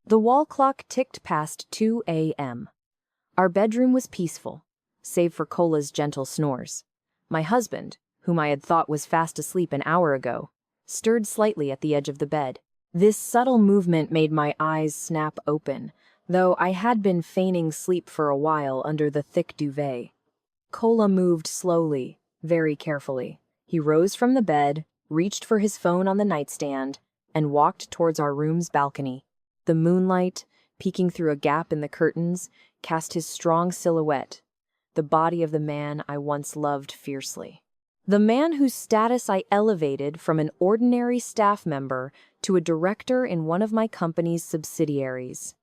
The wall clock ticked past 2 a.m. Our bedroom was peaceful, save for Cola's gentle snores. My husband, whom I had thought was fast asleep an hour ago, stirred slightly at the edge of the bed. This subtle movement made my eyes snap open, though I had been feigning sleep for a while under the thick duvet. Cola moved slowly, very carefully. He rose from the bed, reached for his phone on the nightstand, and walked towards our room's balcony. The moonlight, peeking through a gap in the curtains, cast his strong silhouette, the body of the man I once loved fiercely. The man whose status I elevated from an ordinary staff member to a director in one of my company's subsidiaries.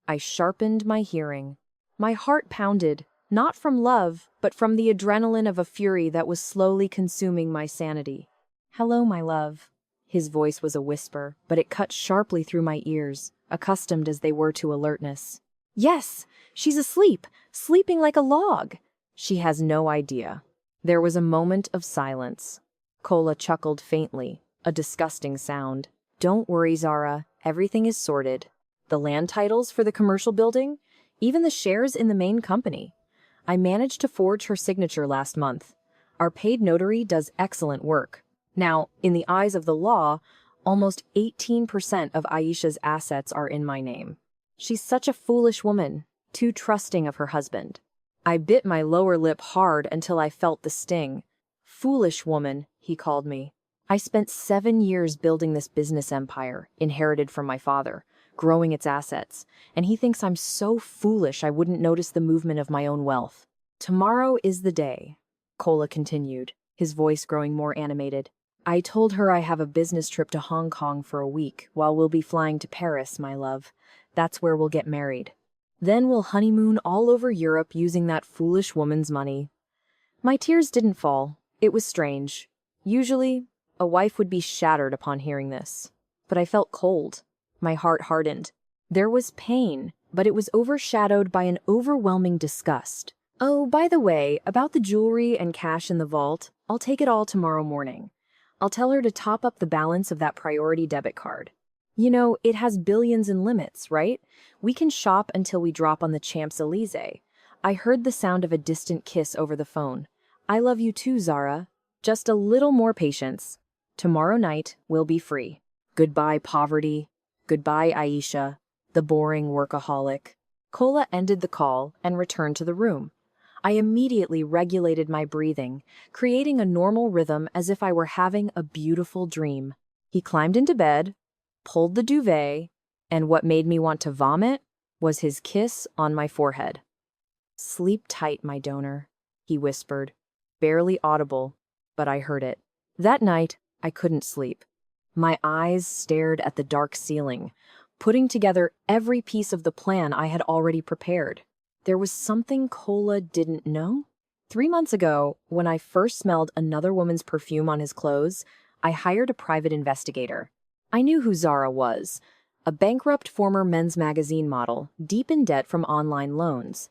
I sharpened my hearing. My heart pounded, not from love, but from the adrenaline of a fury that was slowly consuming my sanity. "Hello, my love." His voice was a whisper, but it cut sharply through my ears, accustomed as they were to alertness. "Yes, she's asleep, sleeping like a log." "She has no idea." There was a moment of silence. Cola chuckled faintly, a disgusting sound. "Don't worry, Zara. Everything is sorted. The land titles for the commercial building, even the shares in the main company. I managed to forge her signature last month. Our paid notary does excellent work. Now, in the eyes of the law, almost 18% of Aisha's assets are in my name. She's such a foolish woman, too trusting of her husband." I bit my lower lip hard until I felt the sting. "Foolish woman," he called me. I spent 7 years building this business empire, inherited from my father, growing its assets, and he thinks I'm so foolish I wouldn't notice the movement of my own wealth. "Tomorrow is the day," Cola continued, his voice growing more animated. "I told her I have a business trip to Hong Kong for a week, while we'll be flying to Paris, my love. That's where we'll get married. Then we'll honeymoon all over Europe using that foolish woman's money." My tears didn't fall. It was strange. Usually, a wife would be shattered upon hearing this. But I felt cold. My heart hardened. There was pain, but it was overshadowed by an overwhelming disgust. "Oh, by the way, about the jewelry and cash in the vault, I'll take it all tomorrow morning. I'll tell her to top up the balance of that priority debit card. You know, it has billions in limits, right? We can shop until we drop on the Champs-Élysées." I heard the sound of a distant kiss over the phone. "I love you too, Zara. Just a little more patience. Tomorrow night, we'll be free. Goodbye, poverty. Goodbye, Aisha, the boring workaholic." Cola ended the call and returned to the room. I immediately regulated my breathing, creating a normal rhythm as if I were having a beautiful dream. He climbed into bed, pulled the duvet, and what made me want to vomit was his kiss on my forehead. "Sleep tight, my donor," he whispered, barely audible, but I heard it. That night, I couldn't sleep. My eyes stared at the dark ceiling, putting together every piece of the plan I had already prepared. There was something Cola didn't know. 3 months ago, when I first smelled another woman's perfume on his clothes, I hired a private investigator. I knew who Zara was, a bankrupt former men's magazine model, deep in debt from online loans.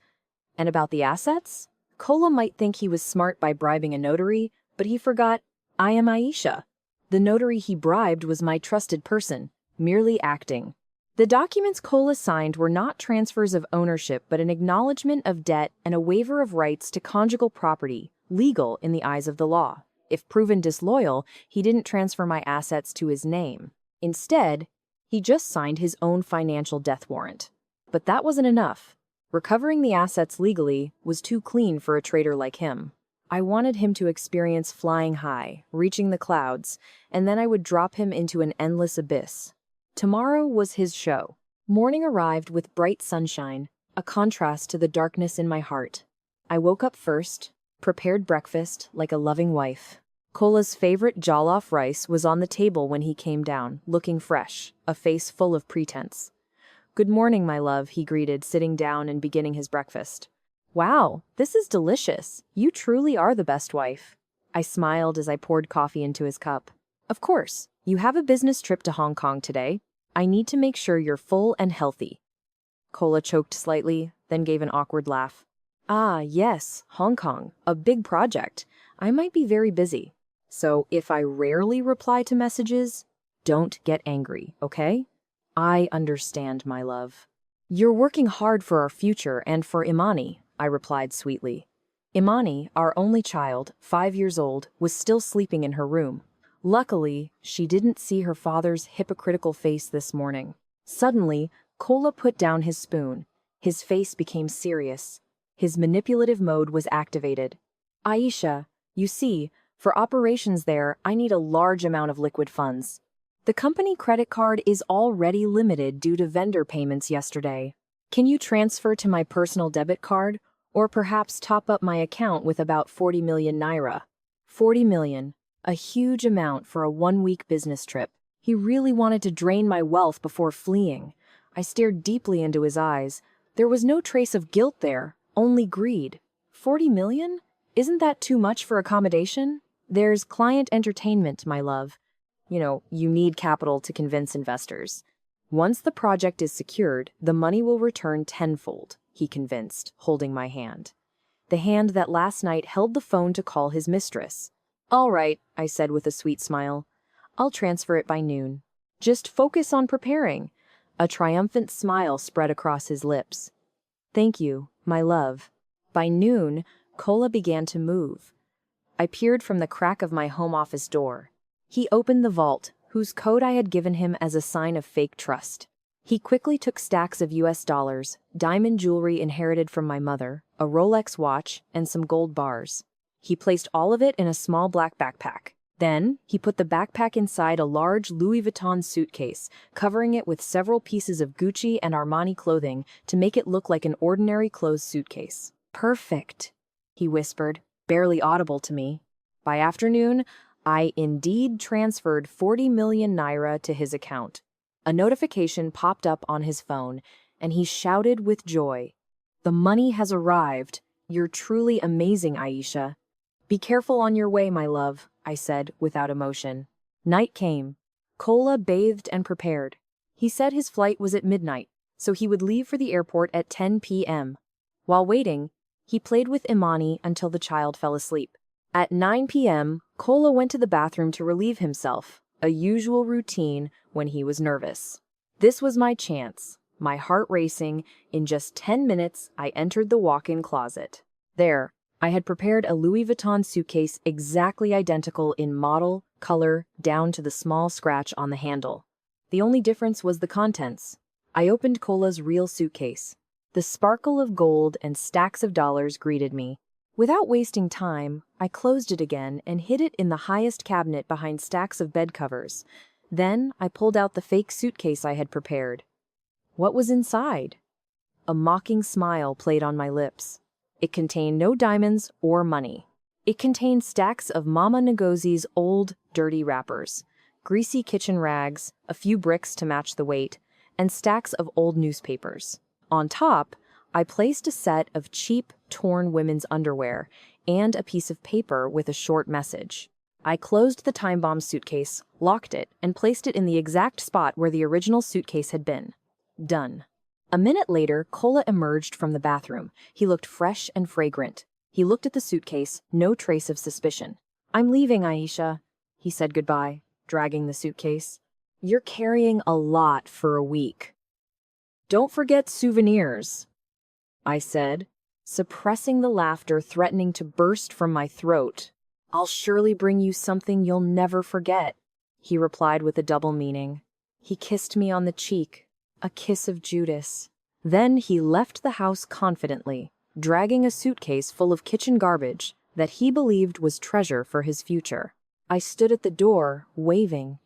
And about the assets? Cola might think he was smart by bribing a notary, but he forgot I am Aisha. The notary he bribed was my trusted person, merely acting. The documents Cola signed were not transfers of ownership, but an acknowledgement of debt and a waiver of rights to conjugal property, legal in the eyes of the law. If proven disloyal, he didn't transfer my assets to his name. Instead, he just signed his own financial death warrant. But that wasn't enough. Recovering the assets legally was too clean for a traitor like him. I wanted him to experience flying high, reaching the clouds, and then I would drop him into an endless abyss. Tomorrow was his show. Morning arrived with bright sunshine, a contrast to the darkness in my heart. I woke up first, prepared breakfast like a loving wife. Cola's favorite jollof rice was on the table when he came down, looking fresh, a face full of pretense. "Good morning, my love," he greeted, sitting down and beginning his breakfast. "Wow, this is delicious. You truly are the best wife." I smiled as I poured coffee into his cup. "Of course, you have a business trip to Hong Kong today. I need to make sure you're full and healthy." Cola choked slightly, then gave an awkward laugh. "Ah, yes, Hong Kong, a big project. I might be very busy. So if I rarely reply to messages, don't get angry, okay? I understand, my love. You're working hard for our future and for Imani, I replied sweetly. Imani, our only child, 5 years old, was still sleeping in her room. Luckily, she didn't see her father's hypocritical face this morning. Suddenly, Kola put down his spoon. His face became serious. His manipulative mode was activated. Aisha, you see, for operations there, I need a large amount of liquid funds. The company credit card is already limited due to vendor payments yesterday. Can you transfer to my personal debit card, or perhaps top up my account with about 40 million naira? 40 million, a huge amount for a 1-week business trip. He really wanted to drain my wealth before fleeing. I stared deeply into his eyes. There was no trace of guilt there, only greed. 40 million? Isn't that too much for accommodation? There's client entertainment, my love. You need capital to convince investors. Once the project is secured, the money will return tenfold, he convinced, holding my hand. The hand that last night held the phone to call his mistress. All right, I said with a sweet smile. I'll transfer it by noon. Just focus on preparing. A triumphant smile spread across his lips. Thank you, my love. By noon, Kola began to move. I peered from the crack of my home office door. He opened the vault, whose code I had given him as a sign of fake trust. He quickly took stacks of US dollars, diamond jewelry inherited from my mother, a Rolex watch, and some gold bars. He placed all of it in a small black backpack. Then, he put the backpack inside a large Louis Vuitton suitcase, covering it with several pieces of Gucci and Armani clothing to make it look like an ordinary closed suitcase. Perfect, he whispered, barely audible to me. By afternoon, I indeed transferred 40 million naira to his account. A notification popped up on his phone, and he shouted with joy. The money has arrived. You're truly amazing, Aisha. Be careful on your way, my love, I said without emotion. Night came. Kola bathed and prepared. He said his flight was at midnight, so he would leave for the airport at 10 p.m. While waiting, he played with Imani until the child fell asleep. At 9 p.m., Kola went to the bathroom to relieve himself, a usual routine when he was nervous. This was my chance. My heart racing, in just 10 minutes, I entered the walk-in closet. There, I had prepared a Louis Vuitton suitcase exactly identical in model, color, down to the small scratch on the handle. The only difference was the contents. I opened Kola's real suitcase. The sparkle of gold and stacks of dollars greeted me. Without wasting time, I closed it again and hid it in the highest cabinet behind stacks of bed covers. Then I pulled out the fake suitcase I had prepared. What was inside? A mocking smile played on my lips. It contained no diamonds or money. It contained stacks of Mama Ngozi's old, dirty wrappers, greasy kitchen rags, a few bricks to match the weight, and stacks of old newspapers. On top, I placed a set of cheap, torn women's underwear and a piece of paper with a short message. I closed the time bomb suitcase, locked it, and placed it in the exact spot where the original suitcase had been. Done. A minute later, Kola emerged from the bathroom. He looked fresh and fragrant. He looked at the suitcase, no trace of suspicion. I'm leaving, Aisha. He said goodbye, dragging the suitcase. You're carrying a lot for a week. Don't forget souvenirs, I said, suppressing the laughter threatening to burst from my throat. I'll surely bring you something you'll never forget, he replied with a double meaning. He kissed me on the cheek, a kiss of Judas. Then he left the house confidently, dragging a suitcase full of kitchen garbage that he believed was treasure for his future. I stood at the door, waving.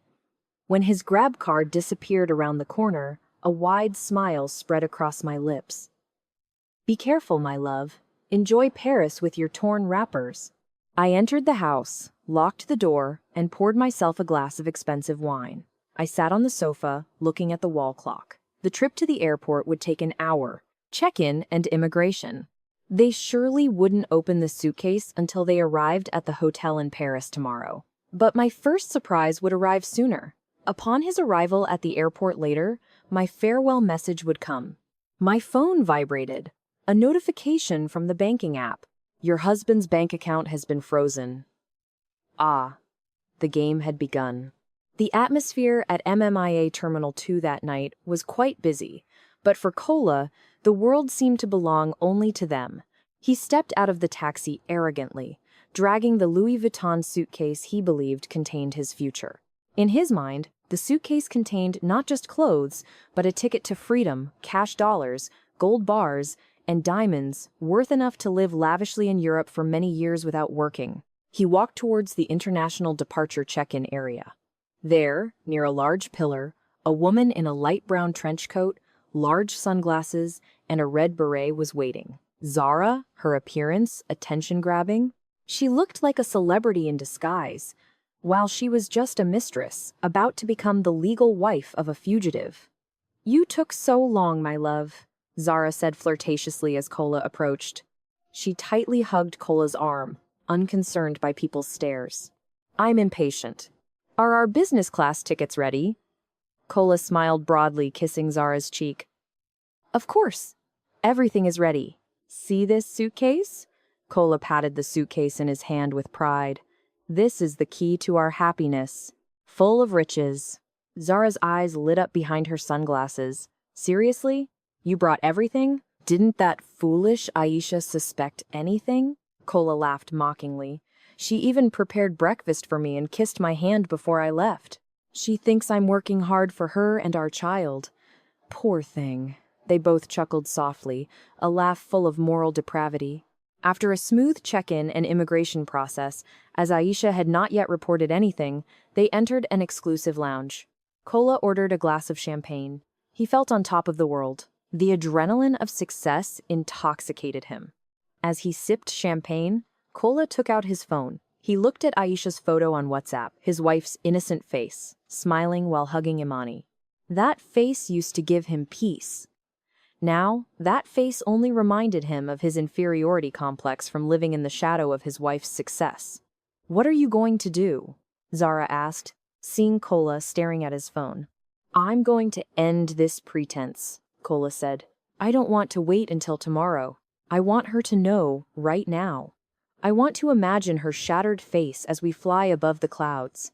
When his grab card disappeared around the corner, a wide smile spread across my lips. Be careful, my love. Enjoy Paris with your torn wrappers. I entered the house, locked the door, and poured myself a glass of expensive wine. I sat on the sofa, looking at the wall clock. The trip to the airport would take an hour, check-in and immigration. They surely wouldn't open the suitcase until they arrived at the hotel in Paris tomorrow. But my first surprise would arrive sooner. Upon his arrival at the airport later, my farewell message would come. My phone vibrated. A notification from the banking app. Your husband's bank account has been frozen. Ah, the game had begun. The atmosphere at MMIA Terminal 2 that night was quite busy, but for Kola, the world seemed to belong only to them. He stepped out of the taxi arrogantly, dragging the Louis Vuitton suitcase he believed contained his future. In his mind, the suitcase contained not just clothes, but a ticket to freedom, cash dollars, gold bars, and diamonds worth enough to live lavishly in Europe for many years without working. He walked towards the international departure check-in area. There, near a large pillar, a woman in a light brown trench coat, large sunglasses, and a red beret was waiting. Zara, her appearance attention-grabbing. She looked like a celebrity in disguise, while she was just a mistress, about to become the legal wife of a fugitive. "You took so long, my love," Zara said flirtatiously as Kola approached. She tightly hugged Kola's arm, unconcerned by people's stares. "I'm impatient. Are our business class tickets ready?" Kola smiled broadly, kissing Zara's cheek. "Of course. Everything is ready. See this suitcase?" Kola patted the suitcase in his hand with pride. "This is the key to our happiness. Full of riches." Zara's eyes lit up behind her sunglasses. "Seriously? You brought everything? Didn't that foolish Aisha suspect anything?" Kola laughed mockingly. "She even prepared breakfast for me and kissed my hand before I left. She thinks I'm working hard for her and our child. Poor thing." They both chuckled softly, a laugh full of moral depravity. After a smooth check-in and immigration process, as Aisha had not yet reported anything, they entered an exclusive lounge. Kola ordered a glass of champagne. He felt on top of the world. The adrenaline of success intoxicated him. As he sipped champagne, Kola took out his phone. He looked at Aisha's photo on WhatsApp, his wife's innocent face, smiling while hugging Imani. That face used to give him peace. Now, that face only reminded him of his inferiority complex from living in the shadow of his wife's success. "What are you going to do?" Zara asked, seeing Kola staring at his phone. "I'm going to end this pretense," Kola said. "I don't want to wait until tomorrow. I want her to know right now. I want to imagine her shattered face as we fly above the clouds."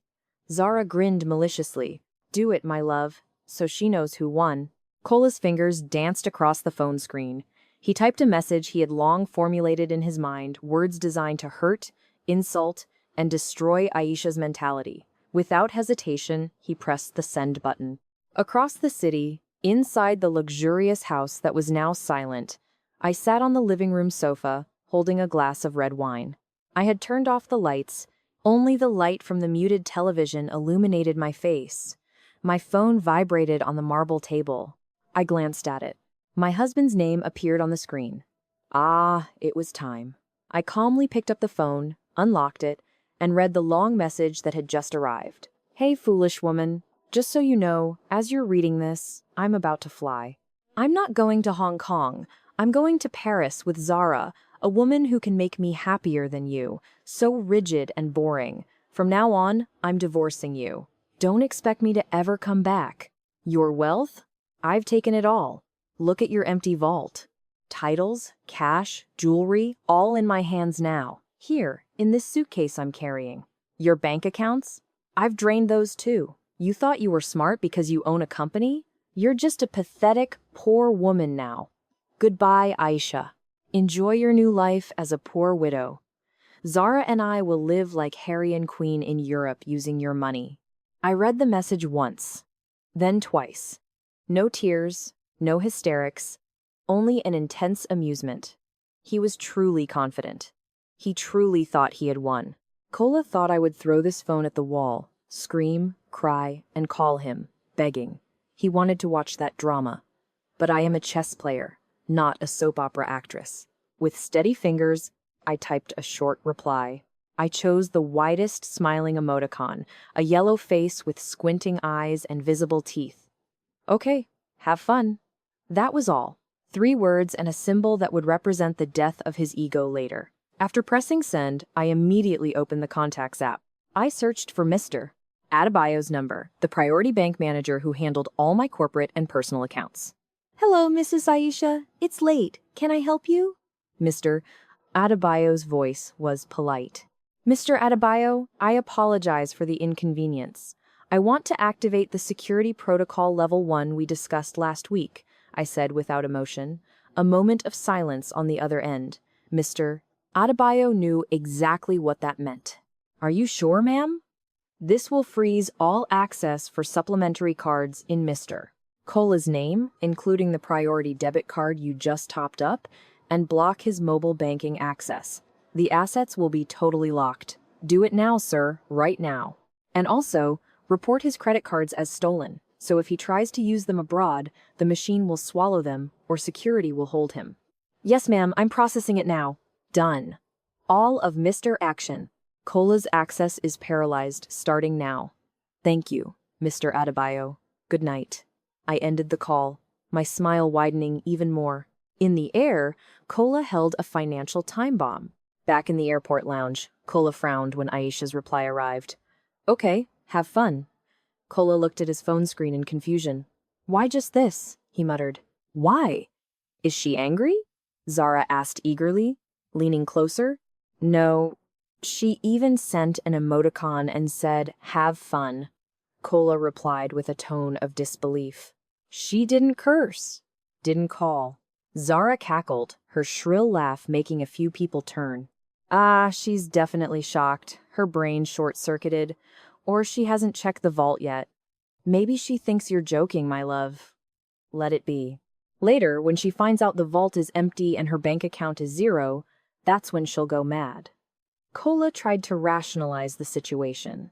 Zara grinned maliciously. "Do it, my love, so she knows who won." Kola's fingers danced across the phone screen. He typed a message he had long formulated in his mind, words designed to hurt, insult, and destroy Aisha's mentality. Without hesitation, he pressed the send button. Across the city, inside the luxurious house that was now silent, I sat on the living room sofa, holding a glass of red wine. I had turned off the lights. Only the light from the muted television illuminated my face. My phone vibrated on the marble table. I glanced at it. My husband's name appeared on the screen. Ah, it was time. I calmly picked up the phone, unlocked it, and read the long message that had just arrived. "Hey, foolish woman. Just so you know, as you're reading this, I'm about to fly. I'm not going to Hong Kong. I'm going to Paris with Zara, a woman who can make me happier than you, so rigid and boring. From now on, I'm divorcing you. Don't expect me to ever come back. Your wealth? I've taken it all. Look at your empty vault. Titles, cash, jewelry, all in my hands now. Here, in this suitcase I'm carrying. Your bank accounts? I've drained those too. You thought you were smart because you own a company? You're just a pathetic, poor woman now. Goodbye, Aisha. Enjoy your new life as a poor widow. Zara and I will live like Harry and Queen in Europe using your money." I read the message once, then twice. No tears, no hysterics, only an intense amusement. He was truly confident. He truly thought he had won. Kola thought I would throw this phone at the wall, scream, cry, and call him, begging. He wanted to watch that drama. But I am a chess player, not a soap opera actress. With steady fingers, I typed a short reply. I chose the widest smiling emoticon, a yellow face with squinting eyes and visible teeth. "Okay, have fun." That was all. 3 words and a symbol that would represent the death of his ego later. After pressing send, I immediately opened the Contacts app. I searched for Mr. Adebayo's number, the priority bank manager who handled all my corporate and personal accounts. "Hello, Mrs. Aisha. It's late. Can I help you?" Mr. Adebayo's voice was polite. "Mr. Adebayo, I apologize for the inconvenience. I want to activate the security protocol level 1 we discussed last week, I said without emotion. A moment of silence on the other end. Mr. Adebayo knew exactly what that meant. Are you sure, ma'am? This will freeze all access for supplementary cards in Mr. Cola's name, including the priority debit card you just topped up, and block his mobile banking access. The assets will be totally locked. Do it now, sir, right now. And also, report his credit cards as stolen, so if he tries to use them abroad, the machine will swallow them or security will hold him. Yes, ma'am, I'm processing it now. Done. All of Mr. Action. Cola's access is paralyzed starting now. Thank you, Mr. Adebayo. Good night. I ended the call, my smile widening even more. In the air, Cola held a financial time bomb. Back in the airport lounge, Cola frowned when Aisha's reply arrived. Okay, have fun. Cola looked at his phone screen in confusion. Why just this? He muttered. Why? Is she angry? Zara asked eagerly, leaning closer. No. She even sent an emoticon and said, have fun. Cola replied with a tone of disbelief. She didn't curse. Didn't call. Zara cackled, her shrill laugh making a few people turn. Ah, she's definitely shocked. Her brain short-circuited. Or she hasn't checked the vault yet. Maybe she thinks you're joking, my love. Let it be. Later, when she finds out the vault is empty and her bank account is 0, that's when she'll go mad. Cola tried to rationalize the situation.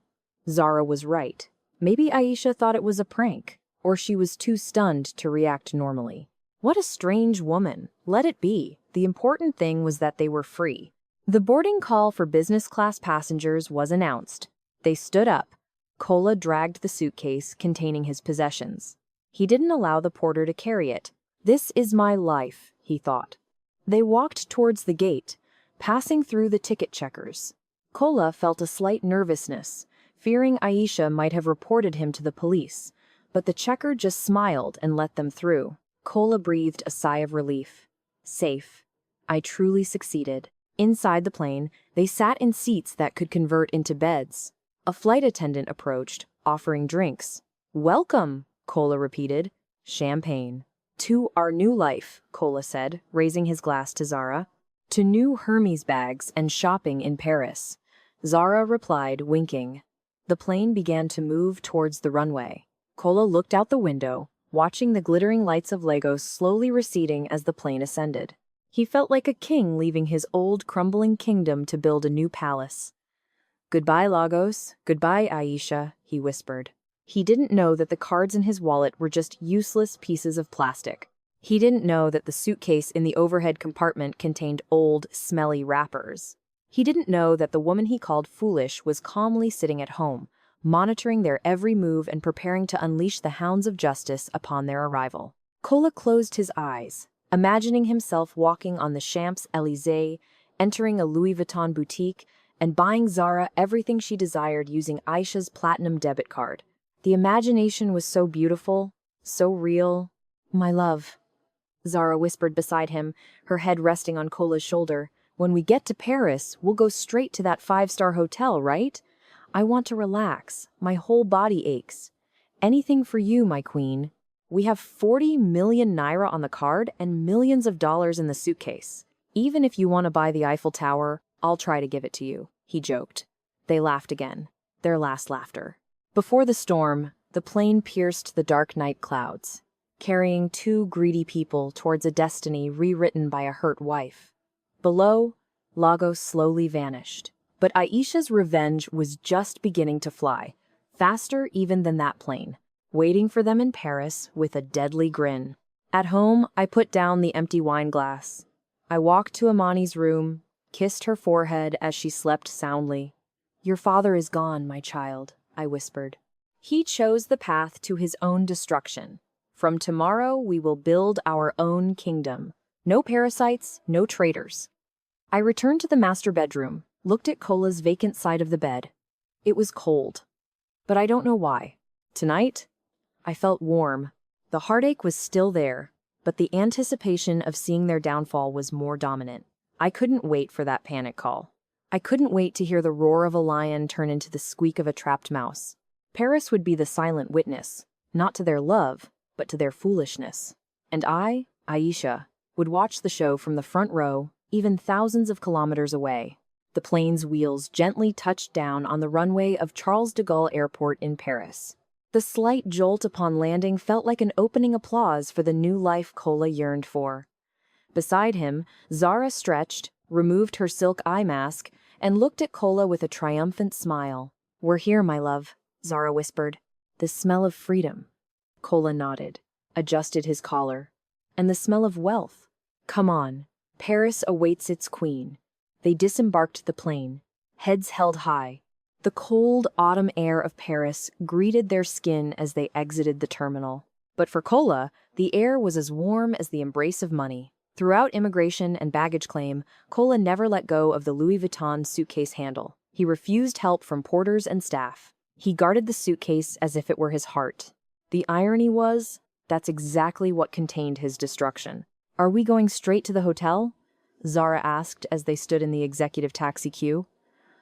Zara was right. Maybe Aisha thought it was a prank, or she was too stunned to react normally. What a strange woman. Let it be. The important thing was that they were free. The boarding call for business class passengers was announced. They stood up. Cola dragged the suitcase containing his possessions. He didn't allow the porter to carry it. This is my life, he thought. They walked towards the gate, passing through the ticket checkers. Cola felt a slight nervousness, fearing Aisha might have reported him to the police, but the checker just smiled and let them through. Cola breathed a sigh of relief. Safe. I truly succeeded. Inside the plane, they sat in seats that could convert into beds. A flight attendant approached, offering drinks. Welcome, Cola repeated. Champagne. To our new life, Cola said, raising his glass to Zara. To new Hermes bags and shopping in Paris. Zara replied, winking. The plane began to move towards the runway. Cola looked out the window, watching the glittering lights of Lagos slowly receding as the plane ascended. He felt like a king leaving his old, crumbling kingdom to build a new palace. Goodbye, Lagos. Goodbye, Aisha, he whispered. He didn't know that the cards in his wallet were just useless pieces of plastic. He didn't know that the suitcase in the overhead compartment contained old, smelly wrappers. He didn't know that the woman he called foolish was calmly sitting at home, monitoring their every move and preparing to unleash the hounds of justice upon their arrival. Cola closed his eyes, imagining himself walking on the Champs-Élysées, entering a Louis Vuitton boutique, and buying Zara everything she desired using Aisha's platinum debit card. The imagination was so beautiful, so real. My love, Zara whispered beside him, her head resting on Cola's shoulder. When we get to Paris, we'll go straight to that 5-star hotel, right? I want to relax. My whole body aches. Anything for you, my queen. We have 40 million naira on the card and millions of dollars in the suitcase. Even if you want to buy the Eiffel Tower, I'll try to give it to you, he joked. They laughed again, their last laughter. Before the storm, the plane pierced the dark night clouds, carrying 2 greedy people towards a destiny rewritten by a hurt wife. Below, Lagos slowly vanished. But Aisha's revenge was just beginning to fly, faster even than that plane, waiting for them in Paris with a deadly grin. At home, I put down the empty wine glass. I walked to Amani's room, kissed her forehead as she slept soundly. Your father is gone, my child, I whispered. He chose the path to his own destruction. From tomorrow, we will build our own kingdom. No parasites, no traitors. I returned to the master bedroom, looked at Cola's vacant side of the bed. It was cold. But I don't know why. Tonight, I felt warm. The heartache was still there, but the anticipation of seeing their downfall was more dominant. I couldn't wait for that panic call. I couldn't wait to hear the roar of a lion turn into the squeak of a trapped mouse. Paris would be the silent witness, not to their love, but to their foolishness. And I, Aisha, would watch the show from the front row, even thousands of kilometers away. The plane's wheels gently touched down on the runway of Charles de Gaulle Airport in Paris. The slight jolt upon landing felt like an opening applause for the new life Kola yearned for. Beside him, Zara stretched, removed her silk eye mask, and looked at Kola with a triumphant smile. "We're here, my love," Zara whispered. "The smell of freedom." Kola nodded, adjusted his collar. "And the smell of wealth. Come on. Paris awaits its queen." They disembarked the plane, heads held high. The cold autumn air of Paris greeted their skin as they exited the terminal. But for Kola, the air was as warm as the embrace of money. Throughout immigration and baggage claim, Kola never let go of the Louis Vuitton suitcase handle. He refused help from porters and staff. He guarded the suitcase as if it were his heart. The irony was, that's exactly what contained his destruction. "Are we going straight to the hotel?" Zara asked as they stood in the executive taxi queue.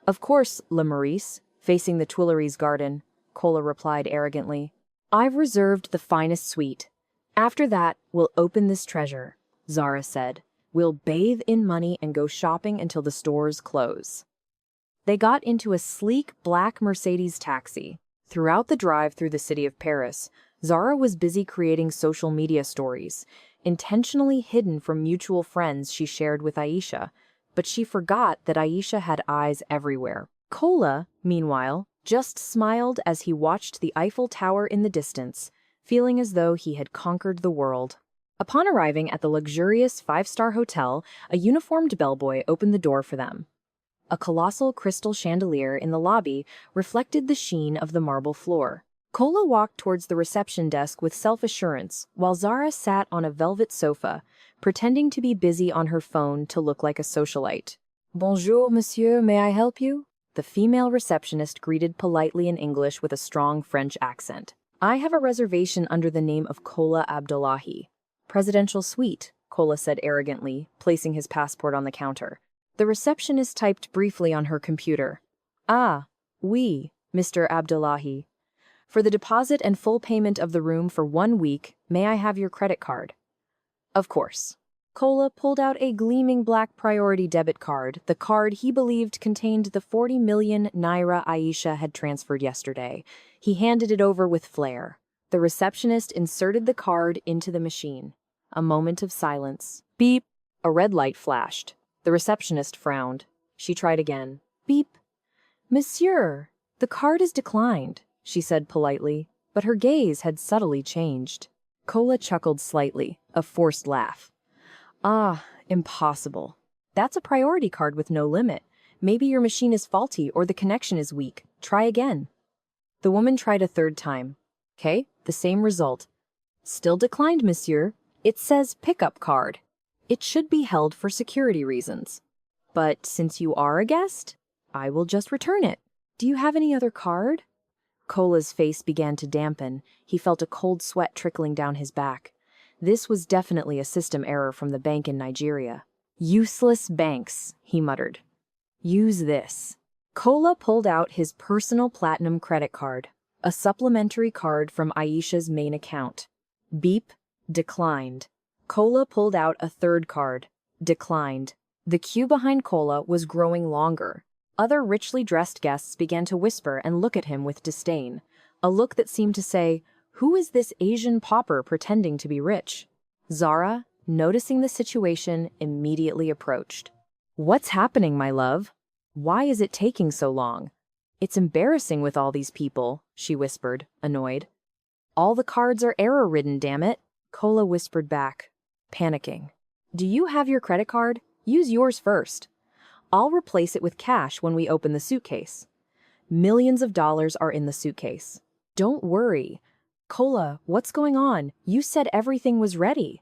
"Of course, Le Maurice, facing the Tuileries garden," Kola replied arrogantly. "I've reserved the finest suite. After that, we'll open this treasure," Zara said. "We'll bathe in money and go shopping until the stores close." They got into a sleek black Mercedes taxi. Throughout the drive through the city of Paris, Zara was busy creating social media stories, intentionally hidden from mutual friends she shared with Aisha, but she forgot that Aisha had eyes everywhere. Kola, meanwhile, just smiled as he watched the Eiffel Tower in the distance, feeling as though he had conquered the world. Upon arriving at the luxurious five-star hotel, a uniformed bellboy opened the door for them. A colossal crystal chandelier in the lobby reflected the sheen of the marble floor. Kola walked towards the reception desk with self-assurance, while Zara sat on a velvet sofa, pretending to be busy on her phone to look like a socialite. "Bonjour, monsieur, may I help you?" The female receptionist greeted politely in English with a strong French accent. "I have a reservation under the name of Kola Abdullahi." "Presidential suite," Kola said arrogantly, placing his passport on the counter. The receptionist typed briefly on her computer. "Ah, oui, Mr. Abdullahi. For the deposit and full payment of the room for 1 week, may I have your credit card?" "Of course." Kola pulled out a gleaming black priority debit card, the card he believed contained the 40 million naira Aisha had transferred yesterday. He handed it over with flair. The receptionist inserted the card into the machine. A moment of silence. Beep! A red light flashed. The receptionist frowned. She tried again. Beep! "Monsieur, the card is declined," she said politely, but her gaze had subtly changed. Kola chuckled slightly, a forced laugh. "Ah, impossible. That's a priority card with no limit. Maybe your machine is faulty or the connection is weak. Try again." The woman tried a third time. "Okay, the same result. Still declined, monsieur. It says pickup card. It should be held for security reasons. But since you are a guest, I will just return it. Do you have any other card?" Kola's face began to dampen. He felt a cold sweat trickling down his back. This was definitely a system error from the bank in Nigeria. "Useless banks," he muttered. "Use this." Kola pulled out his personal platinum credit card, a supplementary card from Aisha's main account. Beep, declined. Kola pulled out a third card. Declined. The queue behind Kola was growing longer. Other richly dressed guests began to whisper and look at him with disdain, a look that seemed to say, "Who is this Asian pauper pretending to be rich?" Zara, noticing the situation, immediately approached. "What's happening, my love? Why is it taking so long? It's embarrassing with all these people," she whispered, annoyed. "All the cards are error-ridden, damn it," Kola whispered back, panicking. "Do you have your credit card? Use yours first. I'll replace it with cash when we open the suitcase. Millions of dollars are in the suitcase. Don't worry." "Kola, what's going on? You said everything was ready."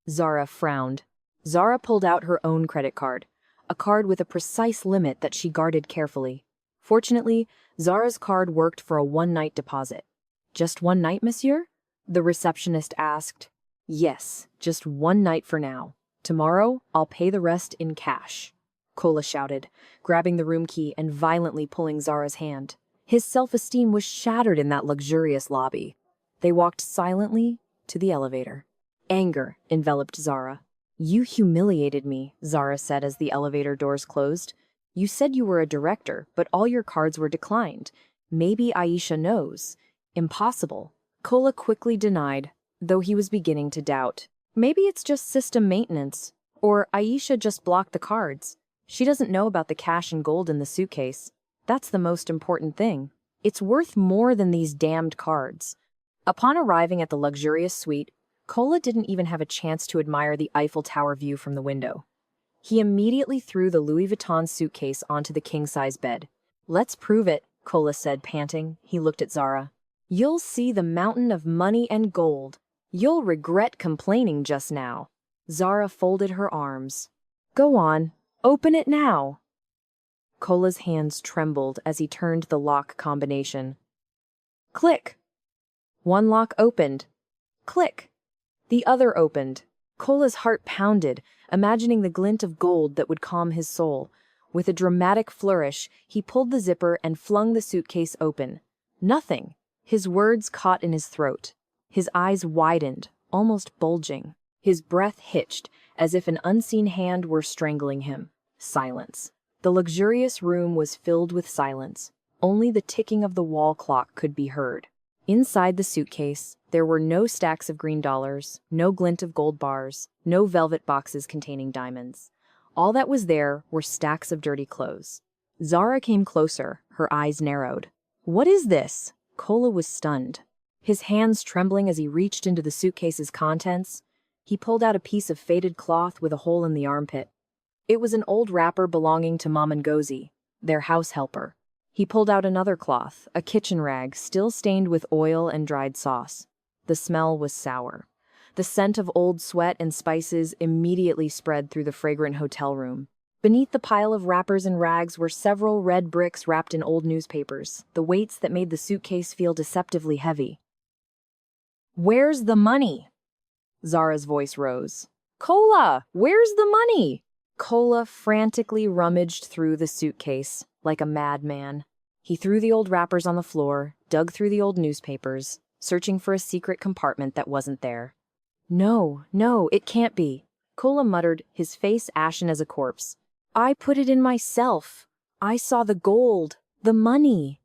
Zara frowned. Zara pulled out her own credit card, a card with a precise limit that she guarded carefully. Fortunately, Zara's card worked for a one-night deposit. "Just one night, monsieur?" the receptionist asked. "Yes, just one night for now. Tomorrow, I'll pay the rest in cash," Kola shouted, grabbing the room key and violently pulling Zara's hand. His self-esteem was shattered in that luxurious lobby. They walked silently to the elevator. Anger enveloped Zara. "You humiliated me," Zara said as the elevator doors closed. "You said you were a director, but all your cards were declined. Maybe Aisha knows." Impossible. Kola quickly denied, though he was beginning to doubt. Maybe it's just system maintenance. Or Aisha just blocked the cards. She doesn't know about the cash and gold in the suitcase. That's the most important thing. It's worth more than these damned cards. Upon arriving at the luxurious suite, Kola didn't even have a chance to admire the Eiffel Tower view from the window. He immediately threw the Louis Vuitton suitcase onto the king-size bed. "Let's prove it," Kola said, panting. He looked at Zara. "You'll see the mountain of money and gold. You'll regret complaining just now." Zara folded her arms. "Go on, open it now." Kola's hands trembled as he turned the lock combination. Click! One lock opened. Click! The other opened. Kola's heart pounded, imagining the glint of gold that would calm his soul. With a dramatic flourish, he pulled the zipper and flung the suitcase open. Nothing. His words caught in his throat. His eyes widened, almost bulging. His breath hitched, as if an unseen hand were strangling him. Silence. The luxurious room was filled with silence. Only the ticking of the wall clock could be heard. Inside the suitcase, there were no stacks of green dollars, no glint of gold bars, no velvet boxes containing diamonds. All that was there were stacks of dirty clothes. Zara came closer, her eyes narrowed. "What is this?" Kola was stunned. His hands trembling as he reached into the suitcase's contents, he pulled out a piece of faded cloth with a hole in the armpit. It was an old wrapper belonging to Mom Ngozi, their house helper. He pulled out another cloth, a kitchen rag, still stained with oil and dried sauce. The smell was sour. The scent of old sweat and spices immediately spread through the fragrant hotel room. Beneath the pile of wrappers and rags were several red bricks wrapped in old newspapers, the weights that made the suitcase feel deceptively heavy. "Where's the money?" Zara's voice rose. "Kola, where's the money?" Kola frantically rummaged through the suitcase, like a madman. He threw the old wrappers on the floor, dug through the old newspapers, searching for a secret compartment that wasn't there. No, it can't be," Kola muttered, his face ashen as a corpse. "I put it in myself. I saw the gold, the money."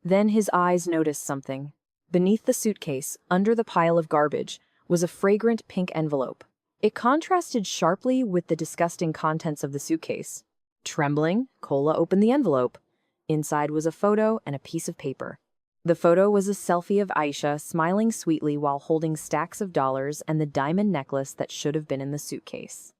Then his eyes noticed something. Beneath the suitcase, under the pile of garbage, was a fragrant pink envelope. It contrasted sharply with the disgusting contents of the suitcase. Trembling, Kola opened the envelope. Inside was a photo and a piece of paper. The photo was a selfie of Aisha smiling sweetly while holding stacks of dollars and the diamond necklace that should have been in the suitcase.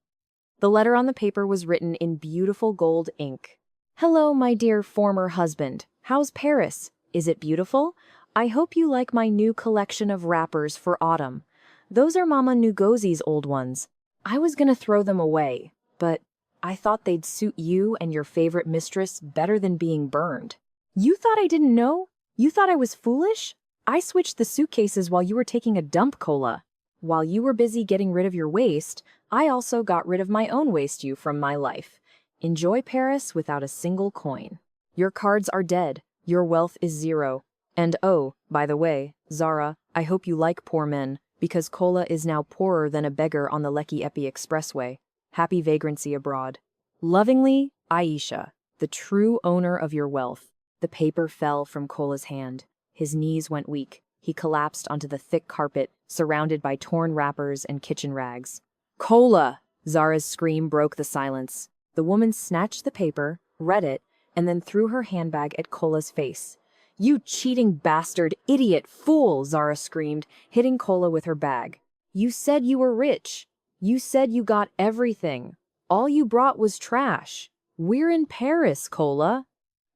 The letter on the paper was written in beautiful gold ink. "Hello, my dear former husband. How's Paris? Is it beautiful? I hope you like my new collection of wrappers for autumn. Those are Mama Ngozi's old ones. I was gonna throw them away, but I thought they'd suit you and your favorite mistress better than being burned. You thought I didn't know? You thought I was foolish? I switched the suitcases while you were taking a dump, Kola. While you were busy getting rid of your waste, I also got rid of my own waste you from my life. Enjoy Paris without a single coin. Your cards are dead. Your wealth is zero. And oh, by the way, Zara, I hope you like poor men, because Kola is now poorer than a beggar on the Lekki Epi Expressway. Happy vagrancy abroad. Lovingly, Aisha, the true owner of your wealth." The paper fell from Kola's hand. His knees went weak. He collapsed onto the thick carpet, surrounded by torn wrappers and kitchen rags. "Kola!" Zara's scream broke the silence. The woman snatched the paper, read it, and then threw her handbag at Kola's face. "You cheating bastard, idiot, fool!" Zara screamed, hitting Kola with her bag. "You said you were rich. You said you got everything. All you brought was trash. We're in Paris, Kola.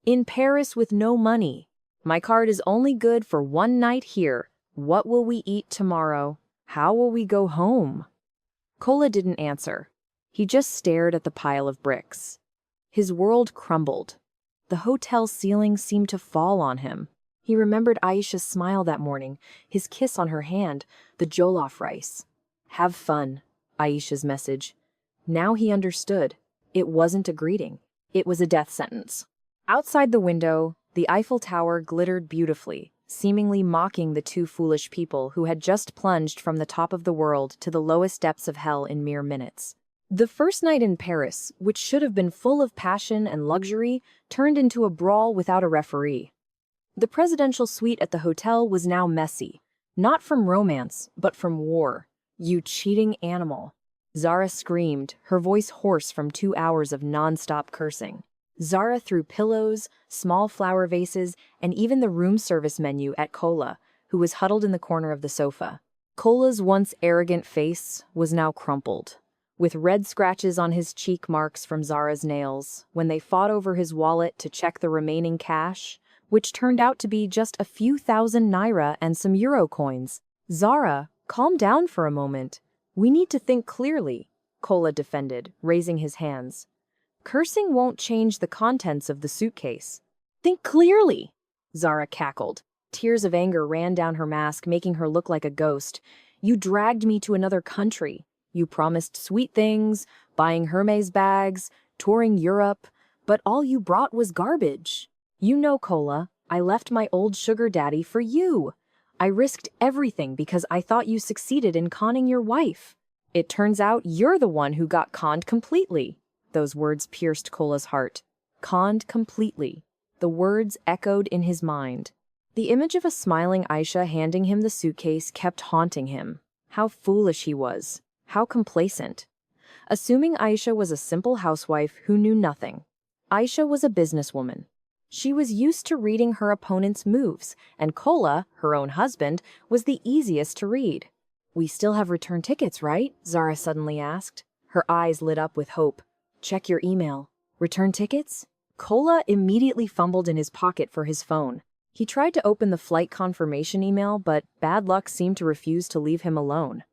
In Paris with no money. My card is only good for one night here. What will we eat tomorrow? How will we go home?" Kola didn't answer. He just stared at the pile of bricks. His world crumbled. The hotel ceiling seemed to fall on him. He remembered Aisha's smile that morning, his kiss on her hand, the jollof rice. "Have fun," Aisha's message. Now he understood. It wasn't a greeting. It was a death sentence. Outside the window, The Eiffel Tower glittered beautifully, seemingly mocking the two foolish people who had just plunged from the top of the world to the lowest depths of hell in mere minutes. The first night in Paris, which should have been full of passion and luxury, turned into a brawl without a referee. The presidential suite at the hotel was now messy, not from romance, but from war. "You cheating animal." Zara screamed, her voice hoarse from 2 hours of non-stop cursing. Zara threw pillows, small flower vases, and even the room service menu at Kola, who was huddled in the corner of the sofa. Kola's once arrogant face was now crumpled, with red scratches on his cheek marks from Zara's nails, when they fought over his wallet to check the remaining cash, which turned out to be just a few thousand naira and some euro coins. "Zara, calm down for a moment. We need to think clearly," Kola defended, raising his hands. "Cursing won't change the contents of the suitcase." "Think clearly," Zara cackled. Tears of anger ran down her mask, making her look like a ghost. "You dragged me to another country. You promised sweet things, buying Hermes bags, touring Europe, but all you brought was garbage. You know, Kola, I left my old sugar daddy for you. I risked everything because I thought you succeeded in conning your wife. It turns out you're the one who got conned completely." Those words pierced Kola's heart. Conned completely. The words echoed in his mind. The image of a smiling Aisha handing him the suitcase kept haunting him. How foolish he was. How complacent. Assuming Aisha was a simple housewife who knew nothing. Aisha was a businesswoman. She was used to reading her opponent's moves, and Kola, her own husband, was the easiest to read. "We still have return tickets, right?" Zara suddenly asked. Her eyes lit up with hope. "Check your email. Return tickets?" Kola immediately fumbled in his pocket for his phone. He tried to open the flight confirmation email, but bad luck seemed to refuse to leave him alone.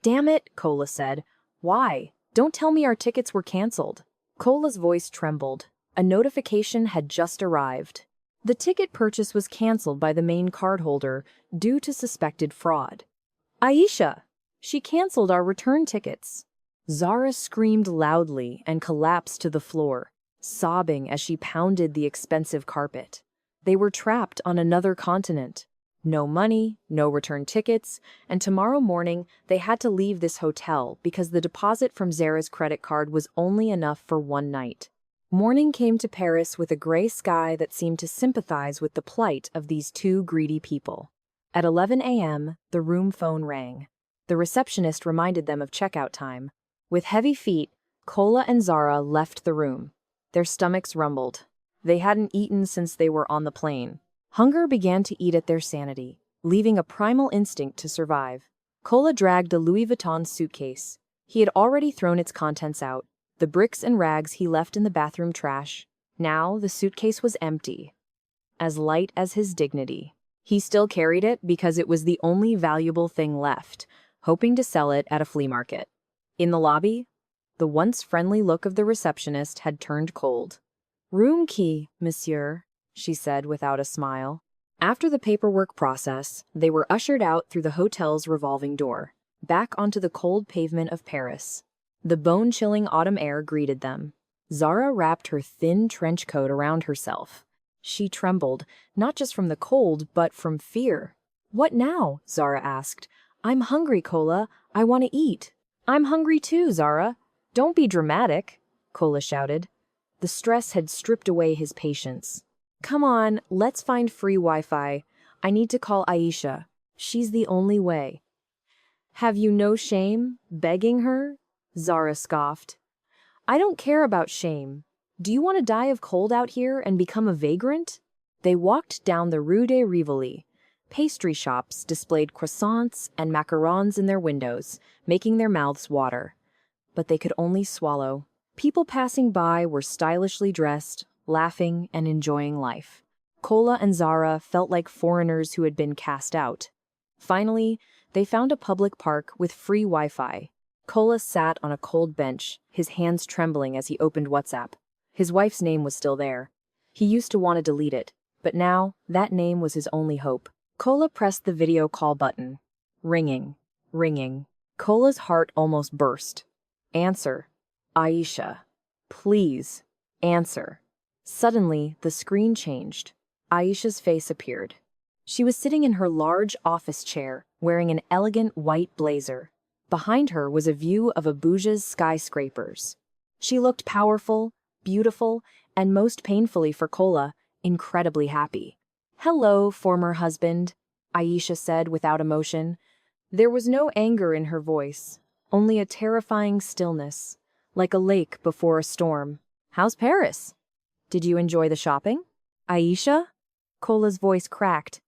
"Damn it," Kola said. "Why? Don't tell me our tickets were canceled." Kola's voice trembled. A notification had just arrived. The ticket purchase was canceled by the main cardholder due to suspected fraud. "Aisha! She canceled our return tickets." Zara screamed loudly and collapsed to the floor, sobbing as she pounded the expensive carpet. They were trapped on another continent. No money, no return tickets, and tomorrow morning they had to leave this hotel because the deposit from Zara's credit card was only enough for one night. Morning came to Paris with a gray sky that seemed to sympathize with the plight of these two greedy people. At 11 a.m., the room phone rang. The receptionist reminded them of checkout time. With heavy feet, Kola and Zara left the room. Their stomachs rumbled. They hadn't eaten since they were on the plane. Hunger began to eat at their sanity, leaving a primal instinct to survive. Kola dragged a Louis Vuitton suitcase. He had already thrown its contents out, the bricks and rags he left in the bathroom trash. Now the suitcase was empty, as light as his dignity. He still carried it because it was the only valuable thing left, hoping to sell it at a flea market. In the lobby, the once friendly look of the receptionist had turned cold. "Room key, monsieur," she said without a smile. After the paperwork process, they were ushered out through the hotel's revolving door, back onto the cold pavement of Paris. The bone-chilling autumn air greeted them. Zara wrapped her thin trench coat around herself. She trembled, not just from the cold, but from fear. "What now?" Zara asked. "I'm hungry, Kola. I want to eat." "I'm hungry too, Zara. Don't be dramatic," Kola shouted. The stress had stripped away his patience. "Come on, let's find free Wi-Fi. I need to call Aisha. She's the only way." "Have you no shame? Begging her?" Zara scoffed. "I don't care about shame. Do you want to die of cold out here and become a vagrant?" They walked down the Rue de Rivoli. Pastry shops displayed croissants and macarons in their windows, making their mouths water. But they could only swallow. People passing by were stylishly dressed, laughing and enjoying life. Kola and Zara felt like foreigners who had been cast out. Finally, they found a public park with free Wi-Fi. Kola sat on a cold bench, his hands trembling as he opened WhatsApp. His wife's name was still there. He used to want to delete it, but now that name was his only hope. Kola pressed the video call button. Ringing, ringing. Kola's heart almost burst. "Answer. Aisha. Please, answer." Suddenly, the screen changed. Aisha's face appeared. She was sitting in her large office chair, wearing an elegant white blazer. Behind her was a view of Abuja's skyscrapers. She looked powerful, beautiful, and most painfully for Kola, incredibly happy. "Hello, former husband," Aisha said without emotion. There was no anger in her voice, only a terrifying stillness, like a lake before a storm. "How's Paris? Did you enjoy the shopping?" "Aisha?" Kola's voice cracked.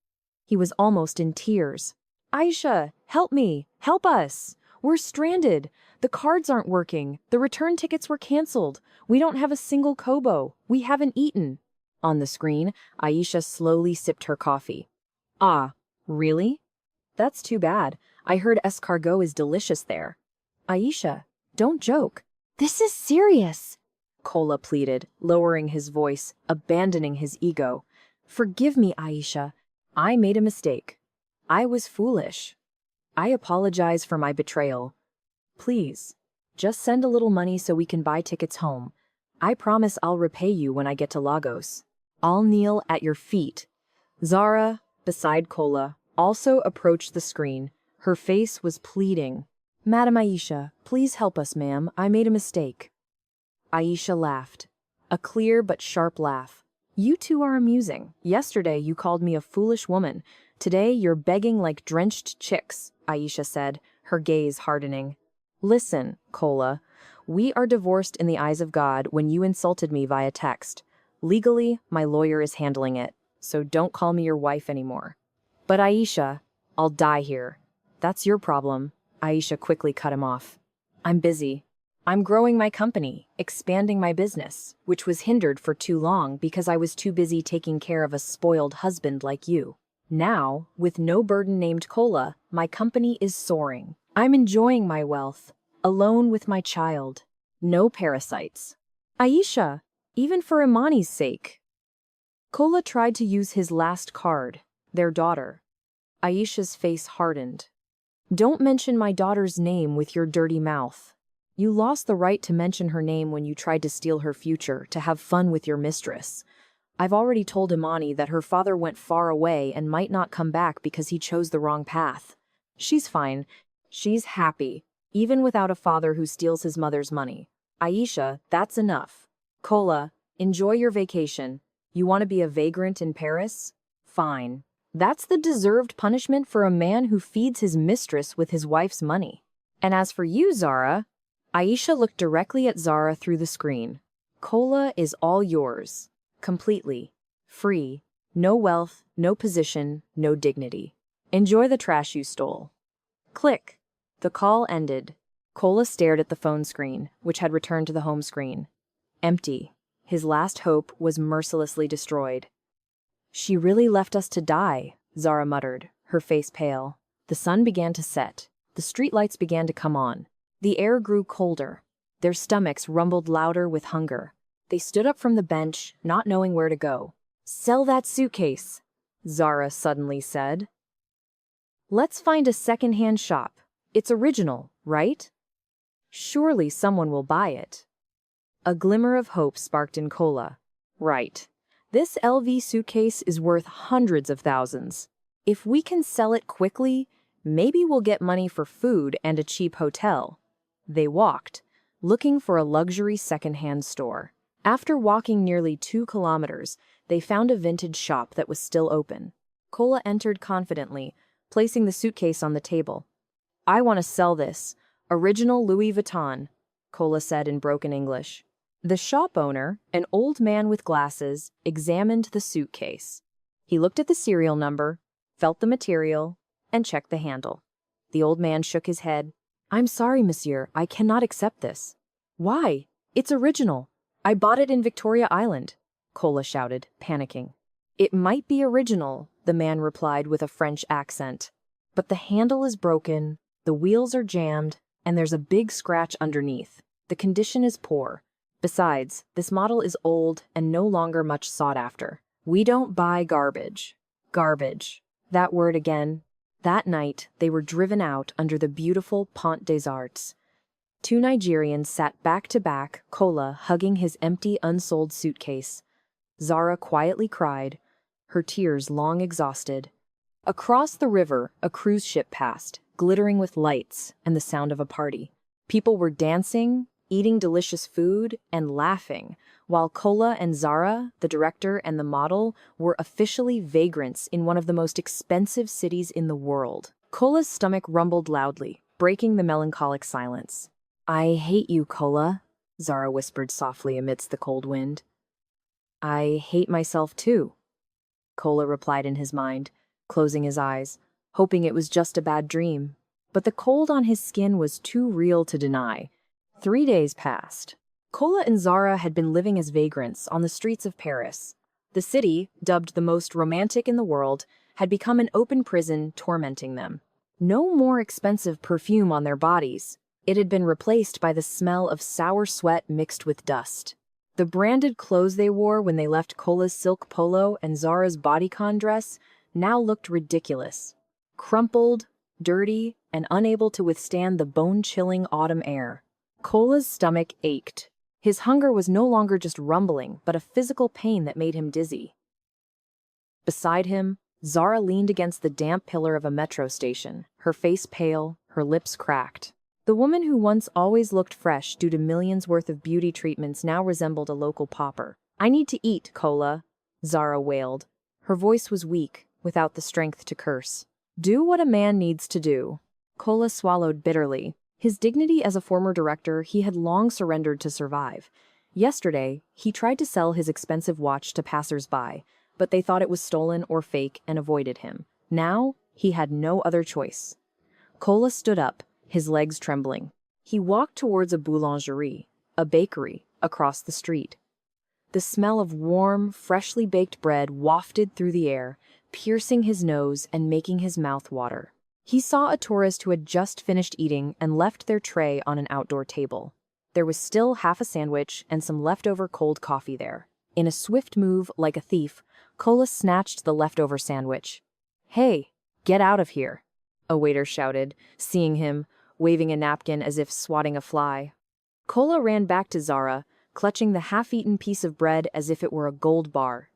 He was almost in tears. "Aisha, help me! Help us! We're stranded! The cards aren't working. The return tickets were canceled. We don't have a single kobo. We haven't eaten." On the screen, Aisha slowly sipped her coffee. "Ah, really? That's too bad. I heard escargot is delicious there." "Aisha, don't joke. This is serious," Kola pleaded, lowering his voice, abandoning his ego. "Forgive me, Aisha. I made a mistake. I was foolish. I apologize for my betrayal. Please, just send a little money so we can buy tickets home. I promise I'll repay you when I get to Lagos. I'll kneel at your feet." Zara, beside Kola, also approached the screen. Her face was pleading. "Madam Aisha, please help us, ma'am. I made a mistake." Aisha laughed. A clear but sharp laugh. "You two are amusing. Yesterday you called me a foolish woman. Today you're begging like drenched chicks," Aisha said, her gaze hardening. "Listen, Kola, we are divorced in the eyes of God when you insulted me via text. Legally, my lawyer is handling it, so don't call me your wife anymore." "But Aisha, I'll die here." "That's your problem," Aisha quickly cut him off. "I'm busy. I'm growing my company, expanding my business, which was hindered for too long because I was too busy taking care of a spoiled husband like you. Now, with no burden named Kola, my company is soaring. I'm enjoying my wealth, alone with my child. No parasites." "Aisha, even for Imani's sake." Kola tried to use his last card, their daughter. Aisha's face hardened. "Don't mention my daughter's name with your dirty mouth. You lost the right to mention her name when you tried to steal her future, to have fun with your mistress. I've already told Imani that her father went far away and might not come back because he chose the wrong path. She's fine. She's happy, even without a father who steals his mother's money. Aisha, that's enough. Kola, enjoy your vacation. You want to be a vagrant in Paris? Fine. That's the deserved punishment for a man who feeds his mistress with his wife's money. And as for you, Zara..." Aisha looked directly at Zara through the screen. "Kola is all yours. Completely. Free. No wealth, no position, no dignity. Enjoy the trash you stole." Click. The call ended. Kola stared at the phone screen, which had returned to the home screen. Empty. His last hope was mercilessly destroyed. "She really left us to die," Zara muttered, her face pale. The sun began to set. The streetlights began to come on. The air grew colder. Their stomachs rumbled louder with hunger. They stood up from the bench, not knowing where to go. "Sell that suitcase," Zara suddenly said. "Let's find a second-hand shop. It's original, right? Surely someone will buy it." A glimmer of hope sparked in Kola. "Right. This LV suitcase is worth hundreds of thousands. If we can sell it quickly, maybe we'll get money for food and a cheap hotel." They walked, looking for a luxury second-hand store. After walking nearly 2 kilometers, they found a vintage shop that was still open. Kola entered confidently, placing the suitcase on the table. "I want to sell this. Original Louis Vuitton," Kola said in broken English. The shop owner, an old man with glasses, examined the suitcase. He looked at the serial number, felt the material, and checked the handle. The old man shook his head. "I'm sorry, monsieur, I cannot accept this." "Why? It's original. I bought it in Victoria Island," Kola shouted, panicking. "It might be original," the man replied with a French accent. "But the handle is broken, the wheels are jammed, and there's a big scratch underneath. The condition is poor. Besides, this model is old and no longer much sought after. We don't buy garbage." Garbage. That word again. That night, they were driven out under the beautiful Pont des Arts. 2 Nigerians sat back to back, Kola hugging his empty, unsold suitcase. Zara quietly cried. her tears long exhausted. Across the river, a cruise ship passed, glittering with lights and the sound of a party. People were dancing, eating delicious food, and laughing, while Kola and Zara, the director and the model, were officially vagrants in one of the most expensive cities in the world. Kola's stomach rumbled loudly, breaking the melancholic silence. "I hate you, Kola," Zara whispered softly amidst the cold wind. "I hate myself too," Kola replied in his mind, closing his eyes, hoping it was just a bad dream. But the cold on his skin was too real to deny. 3 days passed. Kola and Zara had been living as vagrants on the streets of Paris. The city, dubbed the most romantic in the world, had become an open prison tormenting them. No more expensive perfume on their bodies. It had been replaced by the smell of sour sweat mixed with dust. The branded clothes they wore when they left Kola's silk polo and Zara's bodycon dress now looked ridiculous. Crumpled, dirty, and unable to withstand the bone-chilling autumn air. Kola's stomach ached. His hunger was no longer just rumbling, but a physical pain that made him dizzy. Beside him, Zara leaned against the damp pillar of a metro station, her face pale, her lips cracked. The woman who once always looked fresh due to millions worth of beauty treatments now resembled a local pauper. "I need to eat, Kola," Zara wailed. Her voice was weak, without the strength to curse. "Do what a man needs to do." Kola swallowed bitterly. His dignity as a former director he had long surrendered to survive. Yesterday, he tried to sell his expensive watch to passers-by, but they thought it was stolen or fake and avoided him. Now, he had no other choice. Kola stood up, his legs trembling. He walked towards a boulangerie, a bakery, across the street. The smell of warm, freshly baked bread wafted through the air, piercing his nose and making his mouth water. He saw a tourist who had just finished eating and left their tray on an outdoor table. There was still half a sandwich and some leftover cold coffee there. In a swift move, like a thief, Kola snatched the leftover sandwich. "Hey, get out of here," a waiter shouted, seeing him, waving a napkin as if swatting a fly. Kola ran back to Zara, clutching the half-eaten piece of bread as if it were a gold bar.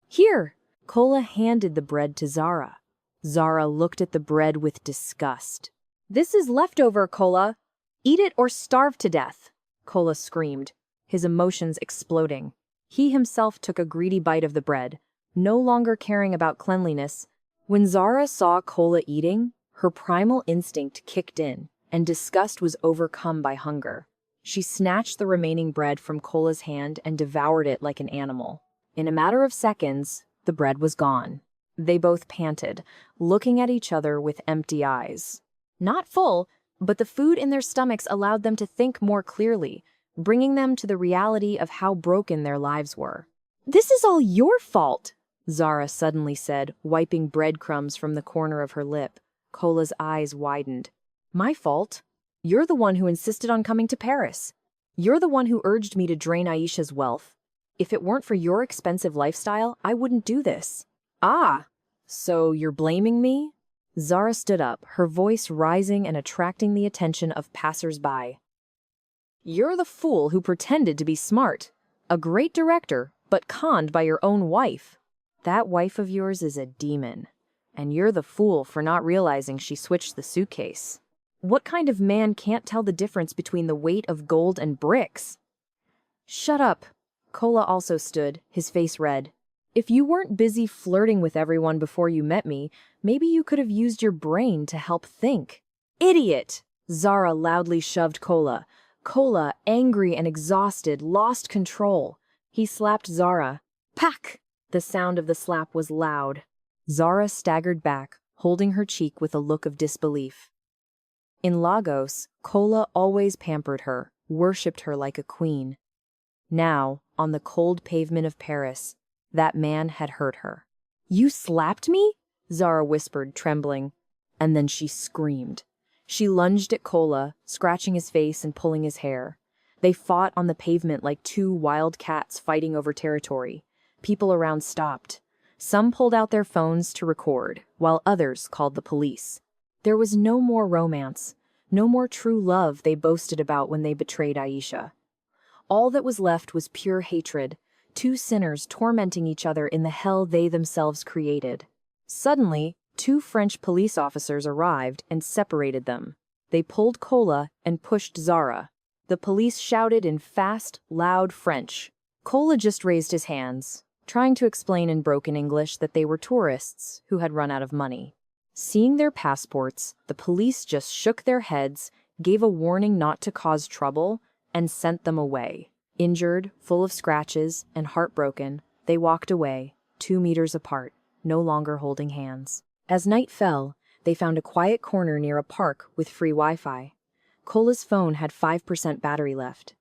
"Here!" Kola handed the bread to Zara. Zara looked at the bread with disgust. "This is leftover, Kola. Eat it or starve to death," Kola screamed, his emotions exploding. He himself took a greedy bite of the bread, no longer caring about cleanliness. When Zara saw Kola eating, her primal instinct kicked in, and disgust was overcome by hunger. She snatched the remaining bread from Kola's hand and devoured it like an animal. In a matter of seconds, the bread was gone. They both panted, looking at each other with empty eyes. Not full, but the food in their stomachs allowed them to think more clearly, bringing them to the reality of how broken their lives were. "This is all your fault," Zara suddenly said, wiping breadcrumbs from the corner of her lip. Kola's eyes widened. "My fault? You're the one who insisted on coming to Paris. You're the one who urged me to drain Aisha's wealth. If it weren't for your expensive lifestyle, I wouldn't do this." "Ah, so you're blaming me?" Zara stood up, her voice rising and attracting the attention of passers-by. "You're the fool who pretended to be smart. A great director, but conned by your own wife. That wife of yours is a demon. And you're the fool for not realizing she switched the suitcase. What kind of man can't tell the difference between the weight of gold and bricks?" "Shut up." Kola also stood, his face red. "If you weren't busy flirting with everyone before you met me, maybe you could have used your brain to help think." "Idiot!" Zara loudly shoved Kola. Kola, angry and exhausted, lost control. He slapped Zara. Pack! The sound of the slap was loud. Zara staggered back, holding her cheek with a look of disbelief. In Lagos, Kola always pampered her, worshipped her like a queen. Now, on the cold pavement of Paris, that man had hurt her. "You slapped me?" Zara whispered, trembling. And then she screamed. She lunged at Kola, scratching his face and pulling his hair. They fought on the pavement like two wild cats fighting over territory. People around stopped. Some pulled out their phones to record, while others called the police. There was no more romance, no more true love they boasted about when they betrayed Aisha. All that was left was pure hatred, two sinners tormenting each other in the hell they themselves created. Suddenly, two French police officers arrived and separated them. They pulled Kola and pushed Zara. The police shouted in fast, loud French. Kola just raised his hands, trying to explain in broken English that they were tourists who had run out of money. Seeing their passports, the police just shook their heads, gave a warning not to cause trouble, and sent them away. Injured, full of scratches, and heartbroken, they walked away, 2 meters apart, no longer holding hands. As night fell, they found a quiet corner near a park with free Wi-Fi. Kola's phone had 5% battery left.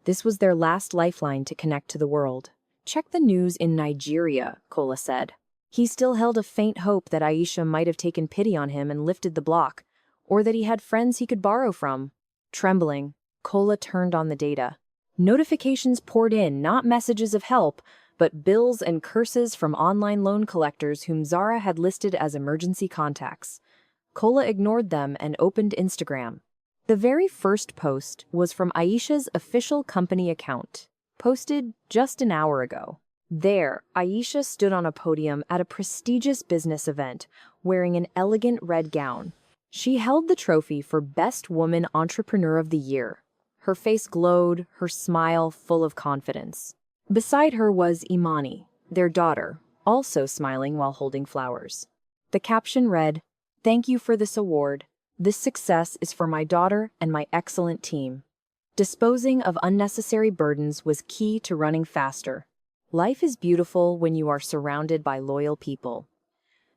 This was their last lifeline to connect to the world. "Check the news in Nigeria," Kola said. He still held a faint hope that Aisha might have taken pity on him and lifted the block, or that he had friends he could borrow from. Trembling, Kola turned on the data. Notifications poured in, not messages of help, but bills and curses from online loan collectors whom Zara had listed as emergency contacts. Kola ignored them and opened Instagram. The very first post was from Aisha's official company account, posted just an hour ago. There, Aisha stood on a podium at a prestigious business event, wearing an elegant red gown. She held the trophy for Best Woman Entrepreneur of the Year. Her face glowed, her smile full of confidence. Beside her was Imani, their daughter, also smiling while holding flowers. The caption read, "Thank you for this award. This success is for my daughter and my excellent team." Disposing of unnecessary burdens was key to running faster. Life is beautiful when you are surrounded by loyal people.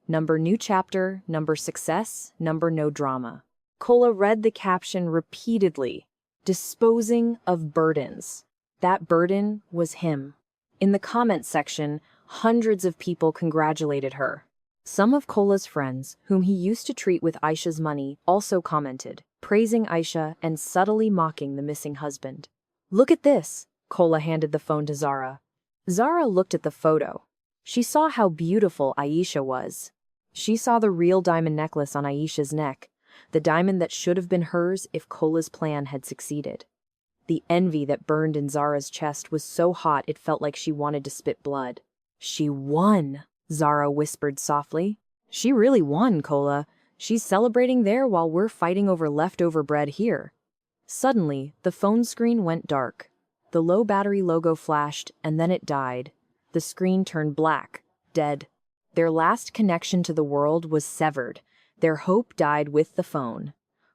Number new chapter, number success, number no drama. Kola read the caption repeatedly. Disposing of burdens. That burden was him. In the comments section, hundreds of people congratulated her. Some of Kola's friends, whom he used to treat with Aisha's money, also commented, praising Aisha and subtly mocking the missing husband. "Look at this." Kola handed the phone to Zara. Zara looked at the photo. She saw how beautiful Aisha was. She saw the real diamond necklace on Aisha's neck, the diamond that should have been hers if Kola's plan had succeeded. The envy that burned in Zara's chest was so hot it felt like she wanted to spit blood. "She won," Zara whispered softly. "She really won, Kola. She's celebrating there while we're fighting over leftover bread here." Suddenly, the phone screen went dark. The low battery logo flashed, and then it died. The screen turned black, dead. Their last connection to the world was severed. Their hope died with the phone.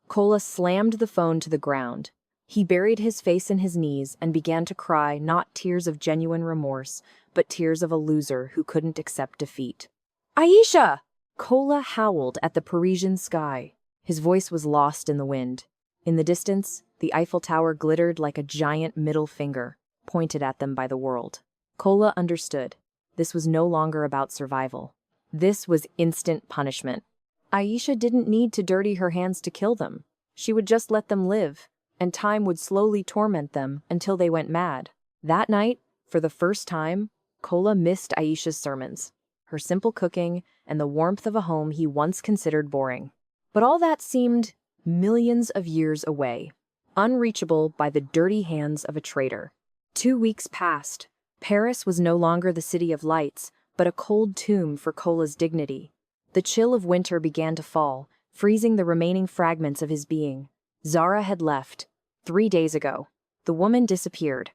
Kola slammed the phone to the ground. He buried his face in his knees and began to cry, not tears of genuine remorse, but tears of a loser who couldn't accept defeat. "Aisha!" Kola howled at the Parisian sky. His voice was lost in the wind. In the distance, the Eiffel Tower glittered like a giant middle finger, pointed at them by the world. Kola understood. This was no longer about survival. This was instant punishment. Aisha didn't need to dirty her hands to kill them. She would just let them live, and time would slowly torment them until they went mad. That night, for the first time, Kola missed Aisha's sermons, her simple cooking, and the warmth of a home he once considered boring. But all that seemed millions of years away, unreachable by the dirty hands of a traitor. 2 weeks passed. Paris was no longer the city of lights, but a cold tomb for Kola's dignity. The chill of winter began to fall, freezing the remaining fragments of his being. Zara had left 3 days ago. The woman disappeared.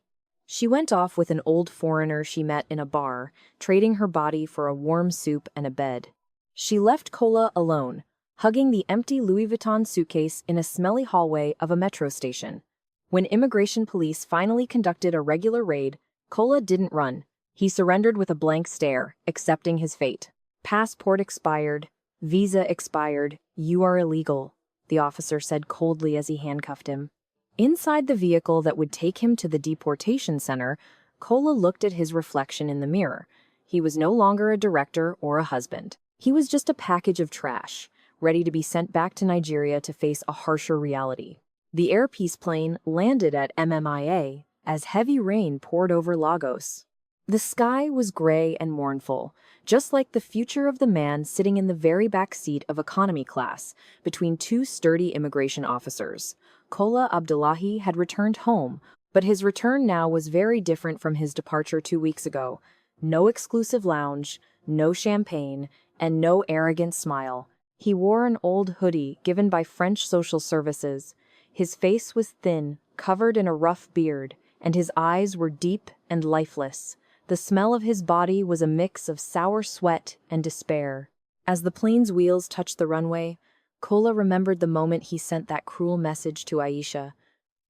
She went off with an old foreigner she met in a bar, trading her body for a warm soup and a bed. She left Kola alone, hugging the empty Louis Vuitton suitcase in a smelly hallway of a metro station. When immigration police finally conducted a regular raid, Kola didn't run. He surrendered with a blank stare, accepting his fate. "Passport expired. Visa expired. You are illegal," the officer said coldly as he handcuffed him. Inside the vehicle that would take him to the deportation center, Kola looked at his reflection in the mirror. He was no longer a director or a husband. He was just a package of trash, ready to be sent back to Nigeria to face a harsher reality. The Air Peace plane landed at MMIA as heavy rain poured over Lagos. The sky was gray and mournful, just like the future of the man sitting in the very back seat of economy class between two sturdy immigration officers. Kola Abdullahi had returned home, But his return now was very different from his departure 2 weeks ago. No exclusive lounge, no champagne, and no arrogant smile. He wore an old hoodie given by French social services. His face was thin, covered in a rough beard, and his eyes were deep and lifeless. The smell of his body was a mix of sour sweat and despair. As the plane's wheels touched the runway, Kola remembered the moment he sent that cruel message to Aisha.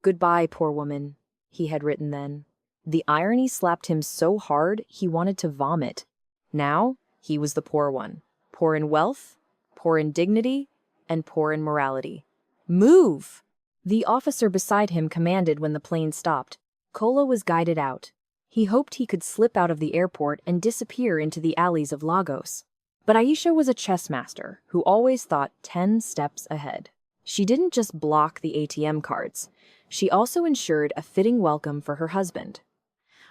"Goodbye, poor woman," he had written then. The irony slapped him so hard he wanted to vomit. Now, he was the poor one. Poor in wealth, poor in dignity, and poor in morality. "Move!" The officer beside him commanded when the plane stopped. Kola was guided out. He hoped he could slip out of the airport and disappear into the alleys of Lagos. But Aisha was a chess master who always thought 10 steps ahead. She didn't just block the ATM cards. She also ensured a fitting welcome for her husband.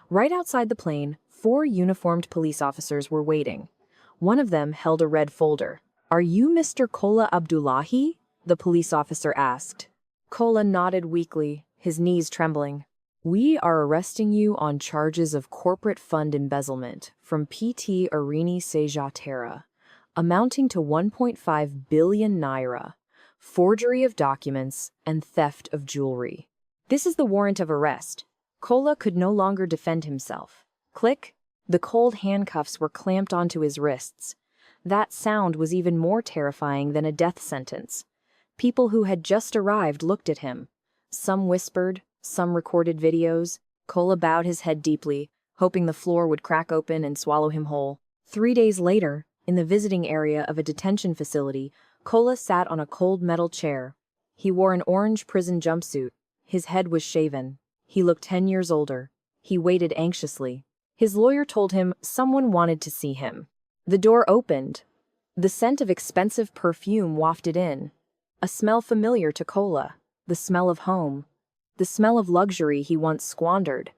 Right outside the plane, 4 uniformed police officers were waiting. One of them held a red folder. "Are you Mr. Kola Abdullahi?" the police officer asked. Kola nodded weakly, his knees trembling. "We are arresting you on charges of corporate fund embezzlement from PT Irini Sejatera, amounting to 1.5 billion naira, forgery of documents, and theft of jewelry. This is the warrant of arrest." Kola could no longer defend himself. Click! The cold handcuffs were clamped onto his wrists. That sound was even more terrifying than a death sentence. People who had just arrived looked at him. Some whispered, some recorded videos. Kola bowed his head deeply, hoping the floor would crack open and swallow him whole. 3 days later, in the visiting area of a detention facility, Kola sat on a cold metal chair. He wore an orange prison jumpsuit. His head was shaven. He looked 10 years older. He waited anxiously. His lawyer told him someone wanted to see him. The door opened. The scent of expensive perfume wafted in. A smell familiar to Kola. The smell of home. The smell of luxury he once squandered.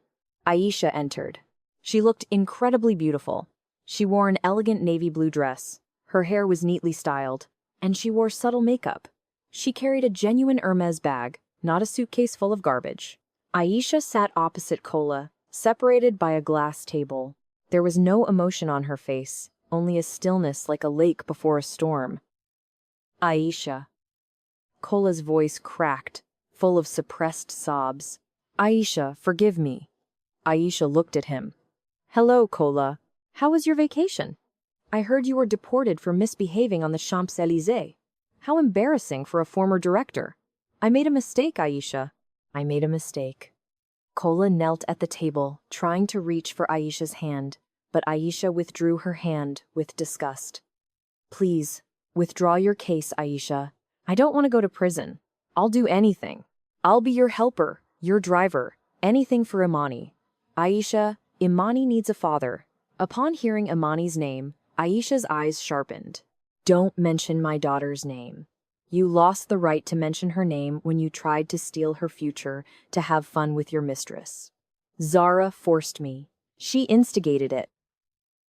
Aisha entered. She looked incredibly beautiful. She wore an elegant navy blue dress. Her hair was neatly styled, and she wore subtle makeup. She carried a genuine Hermes bag, not a suitcase full of garbage. Aisha sat opposite Kola, separated by a glass table. There was no emotion on her face, only a stillness like a lake before a storm. "Aisha." Kola's voice cracked, full of suppressed sobs. "Aisha, forgive me." Aisha looked at him. "Hello, Kola. How was your vacation? I heard you were deported for misbehaving on the Champs-Élysées. How embarrassing for a former director. I made a mistake, Aisha. I made a mistake." Kola knelt at the table, trying to reach for Aisha's hand, but Aisha withdrew her hand with disgust. "Please, withdraw your case, Aisha. I don't want to go to prison. I'll do anything. I'll be your helper, your driver, anything for Imani. Aisha, Imani needs a father." Upon hearing Imani's name, Aisha's eyes sharpened. "Don't mention my daughter's name. You lost the right to mention her name when you tried to steal her future to have fun with your mistress. Zara forced me. She instigated it."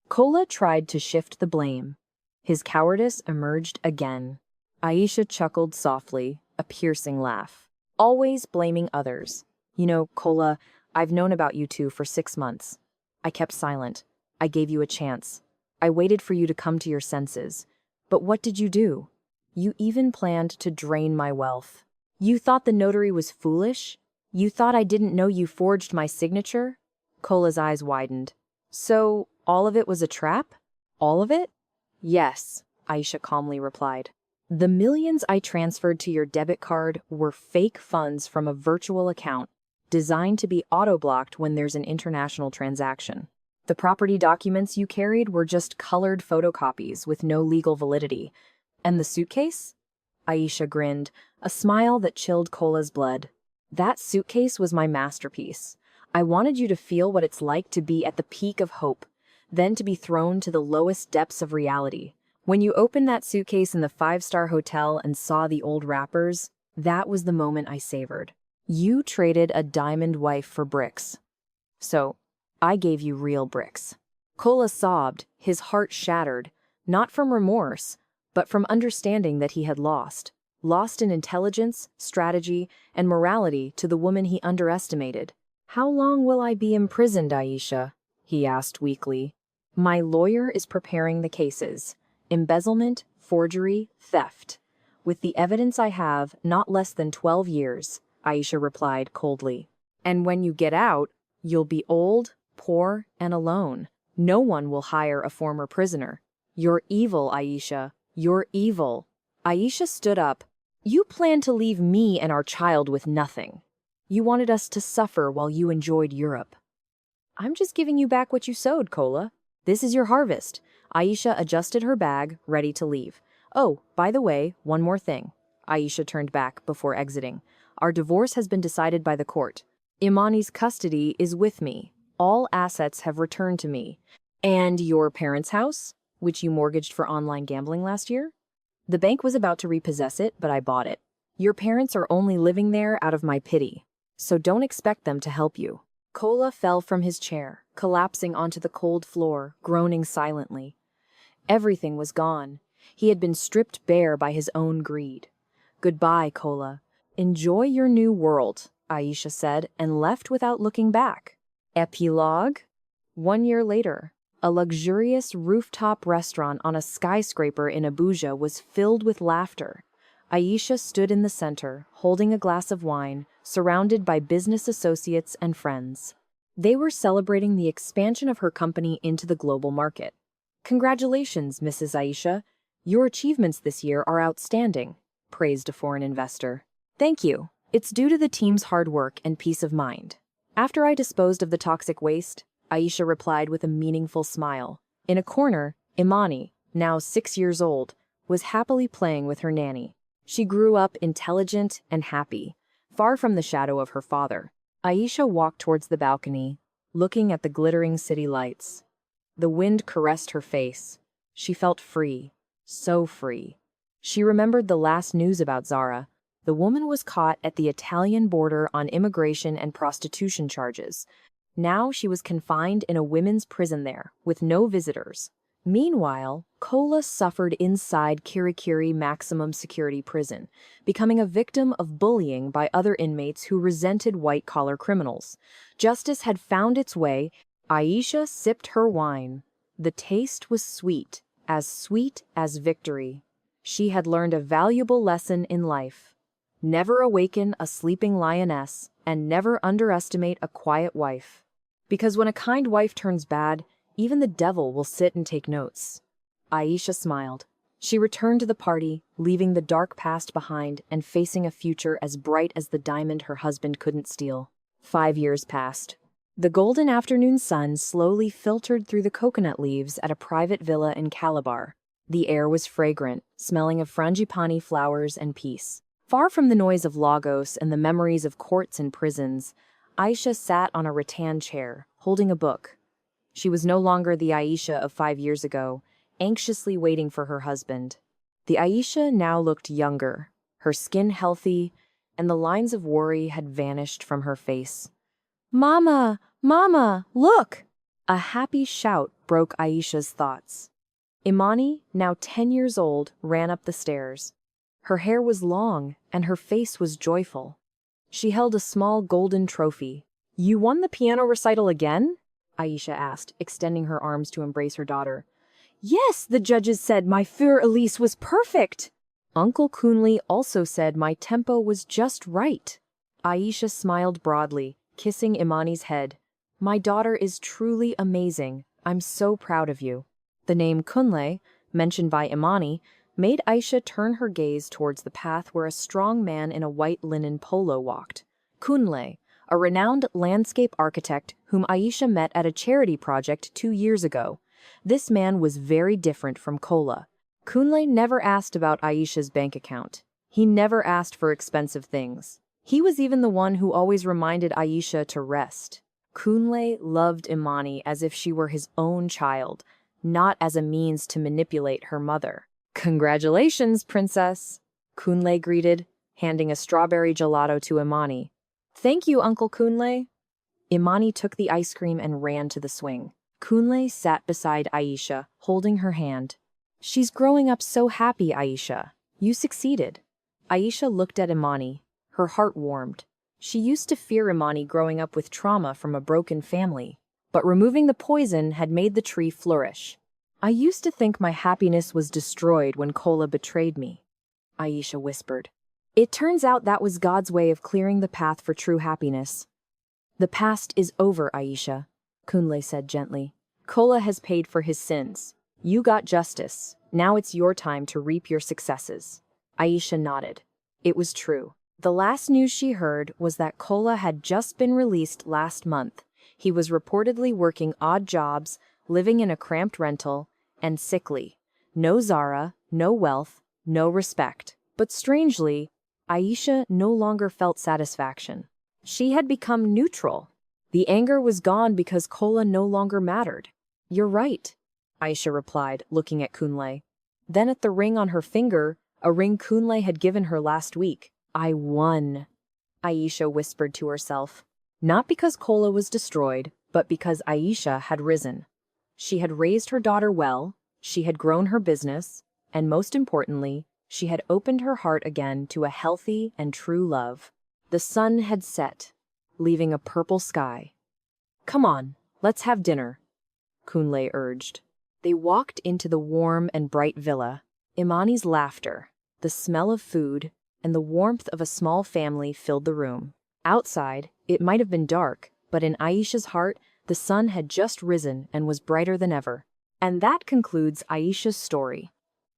Kola tried to shift the blame. His cowardice emerged again. Aisha chuckled softly, a piercing laugh. "Always blaming others. You know, Kola, I've known about you two for 6 months. I kept silent. I gave you a chance. I waited for you to come to your senses. But what did you do? You even planned to drain my wealth. You thought the notary was foolish? You thought I didn't know you forged my signature?" Kola's eyes widened. "So, all of it was a trap? All of it?" "Yes," Aisha calmly replied. "The millions I transferred to your debit card were fake funds from a virtual account, designed to be auto-blocked when there's an international transaction. The property documents you carried were just colored photocopies with no legal validity. And the suitcase?" Aisha grinned, a smile that chilled Kola's blood. "That suitcase was my masterpiece. I wanted you to feel what it's like to be at the peak of hope, then to be thrown to the lowest depths of reality. When you opened that suitcase in the 5-star hotel and saw the old wrappers, that was the moment I savored. You traded a diamond wife for bricks. So, I gave you real bricks." Kola sobbed, his heart shattered, not from remorse, but from understanding that he had lost in intelligence, strategy, and morality to the woman he underestimated. How long will I be imprisoned, Aisha? He asked weakly. My lawyer is preparing the cases. Embezzlement, forgery, theft. With the evidence I have, not less than 12 years, Aisha replied coldly. And when you get out, you'll be old, poor, and alone. No one will hire a former prisoner. You're evil, Aisha. You're evil. Aisha stood up. You plan to leave me and our child with nothing. You wanted us to suffer while you enjoyed Europe. I'm just giving you back what you sowed, Kola. This is your harvest. Aisha adjusted her bag, ready to leave. Oh, by the way, one more thing. Aisha turned back before exiting. Our divorce has been decided by the court. Imani's custody is with me. All assets have returned to me. And your parents' house, which you mortgaged for online gambling last year? The bank was about to repossess it, but I bought it. Your parents are only living there out of my pity, so don't expect them to help you. Kola fell from his chair, collapsing onto the cold floor, groaning silently. Everything was gone. He had been stripped bare by his own greed. Goodbye, Kola. Enjoy your new world, Aisha said, and left without looking back. Epilogue? 1 year later, a luxurious rooftop restaurant on a skyscraper in Abuja was filled with laughter. Aisha stood in the center, holding a glass of wine, surrounded by business associates and friends. They were celebrating the expansion of her company into the global market. Congratulations, Mrs. Aisha. Your achievements this year are outstanding, praised a foreign investor. Thank you. It's due to the team's hard work and peace of mind. After I disposed of the toxic waste, Aisha replied with a meaningful smile. In a corner, Imani, now 6 years old, was happily playing with her nanny. She grew up intelligent and happy, far from the shadow of her father. Aisha walked towards the balcony, looking at the glittering city lights. The wind caressed her face. She felt free, so free. She remembered the last news about Zara. The woman was caught at the Italian border on immigration and prostitution charges. Now she was confined in a women's prison there, with no visitors. Meanwhile, Kola suffered inside Kirikiri Maximum Security Prison, becoming a victim of bullying by other inmates who resented white-collar criminals. Justice had found its way. Aisha sipped her wine. The taste was sweet as victory. She had learned a valuable lesson in life. Never awaken a sleeping lioness, and never underestimate a quiet wife. Because when a kind wife turns bad, even the devil will sit and take notes. Aisha smiled. She returned to the party, leaving the dark past behind and facing a future as bright as the diamond her husband couldn't steal. 5 years passed. The golden afternoon sun slowly filtered through the coconut leaves at a private villa in Calabar. The air was fragrant, smelling of frangipani flowers and peace. Far from the noise of Lagos and the memories of courts and prisons, Aisha sat on a rattan chair, holding a book. She was no longer the Aisha of 5 years ago, anxiously waiting for her husband. The Aisha now looked younger, her skin healthy, and the lines of worry had vanished from her face. "Mama! Mama! Look!" A happy shout broke Aisha's thoughts. Imani, now 10 years old, ran up the stairs. Her hair was long, and her face was joyful. She held a small golden trophy. "You won the piano recital again?" Aisha asked, extending her arms to embrace her daughter. "Yes, the judges said my Für Elise was perfect." Uncle Kunle also said my tempo was just right. Aisha smiled broadly, kissing Imani's head. "My daughter is truly amazing. I'm so proud of you." The name Kunle, mentioned by Imani, made Aisha turn her gaze towards the path where a strong man in a white linen polo walked. Kunle, a renowned landscape architect whom Aisha met at a charity project 2 years ago. This man was very different from Kola. Kunle never asked about Aisha's bank account. He never asked for expensive things. He was even the one who always reminded Aisha to rest. Kunle loved Imani as if she were his own child, not as a means to manipulate her mother. "Congratulations, princess," Kunle greeted, handing a strawberry gelato to Imani. "Thank you, Uncle Kunle." Imani took the ice cream and ran to the swing. Kunle sat beside Aisha, holding her hand. "She's growing up so happy, Aisha. You succeeded." Aisha looked at Imani. Her heart warmed. She used to fear Imani growing up with trauma from a broken family, but removing the poison had made the tree flourish. I used to think my happiness was destroyed when Kola betrayed me, Aisha whispered. It turns out that was God's way of clearing the path for true happiness. The past is over, Aisha, Kunle said gently. Kola has paid for his sins. You got justice. Now it's your time to reap your successes. Aisha nodded. It was true. The last news she heard was that Kola had just been released last month. He was reportedly working odd jobs, living in a cramped rental, and sickly. No Zara, no wealth, no respect. But strangely, Aisha no longer felt satisfaction. She had become neutral. The anger was gone because Kola no longer mattered. You're right, Aisha replied, looking at Kunle. Then at the ring on her finger, a ring Kunle had given her last week. I won, Aisha whispered to herself. Not because Kola was destroyed, but because Aisha had risen. She had raised her daughter well, she had grown her business, and most importantly, she had opened her heart again to a healthy and true love. The sun had set, leaving a purple sky. Come on, let's have dinner, Kunle urged. They walked into the warm and bright villa. Imani's laughter, the smell of food, and the warmth of a small family filled the room. Outside, it might have been dark, but in Aisha's heart, the sun had just risen and was brighter than ever. And that concludes Aisha's story.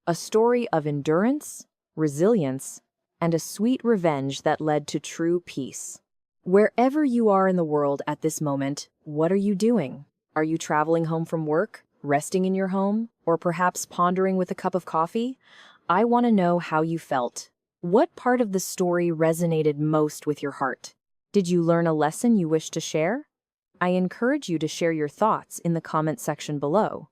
A story of endurance, resilience, and a sweet revenge that led to true peace. Wherever you are in the world at this moment, what are you doing? Are you traveling home from work, resting in your home, or perhaps pondering with a cup of coffee? I want to know how you felt. What part of the story resonated most with your heart? Did you learn a lesson you wish to share? I encourage you to share your thoughts in the comment section below.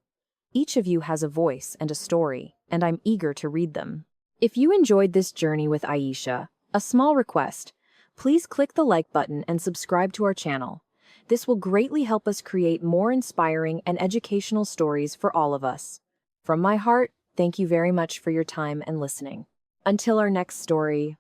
Each of you has a voice and a story, and I'm eager to read them. If you enjoyed this journey with Aisha, a small request, please click the like button and subscribe to our channel. This will greatly help us create more inspiring and educational stories for all of us. From my heart, thank you very much for your time and listening. Until our next story.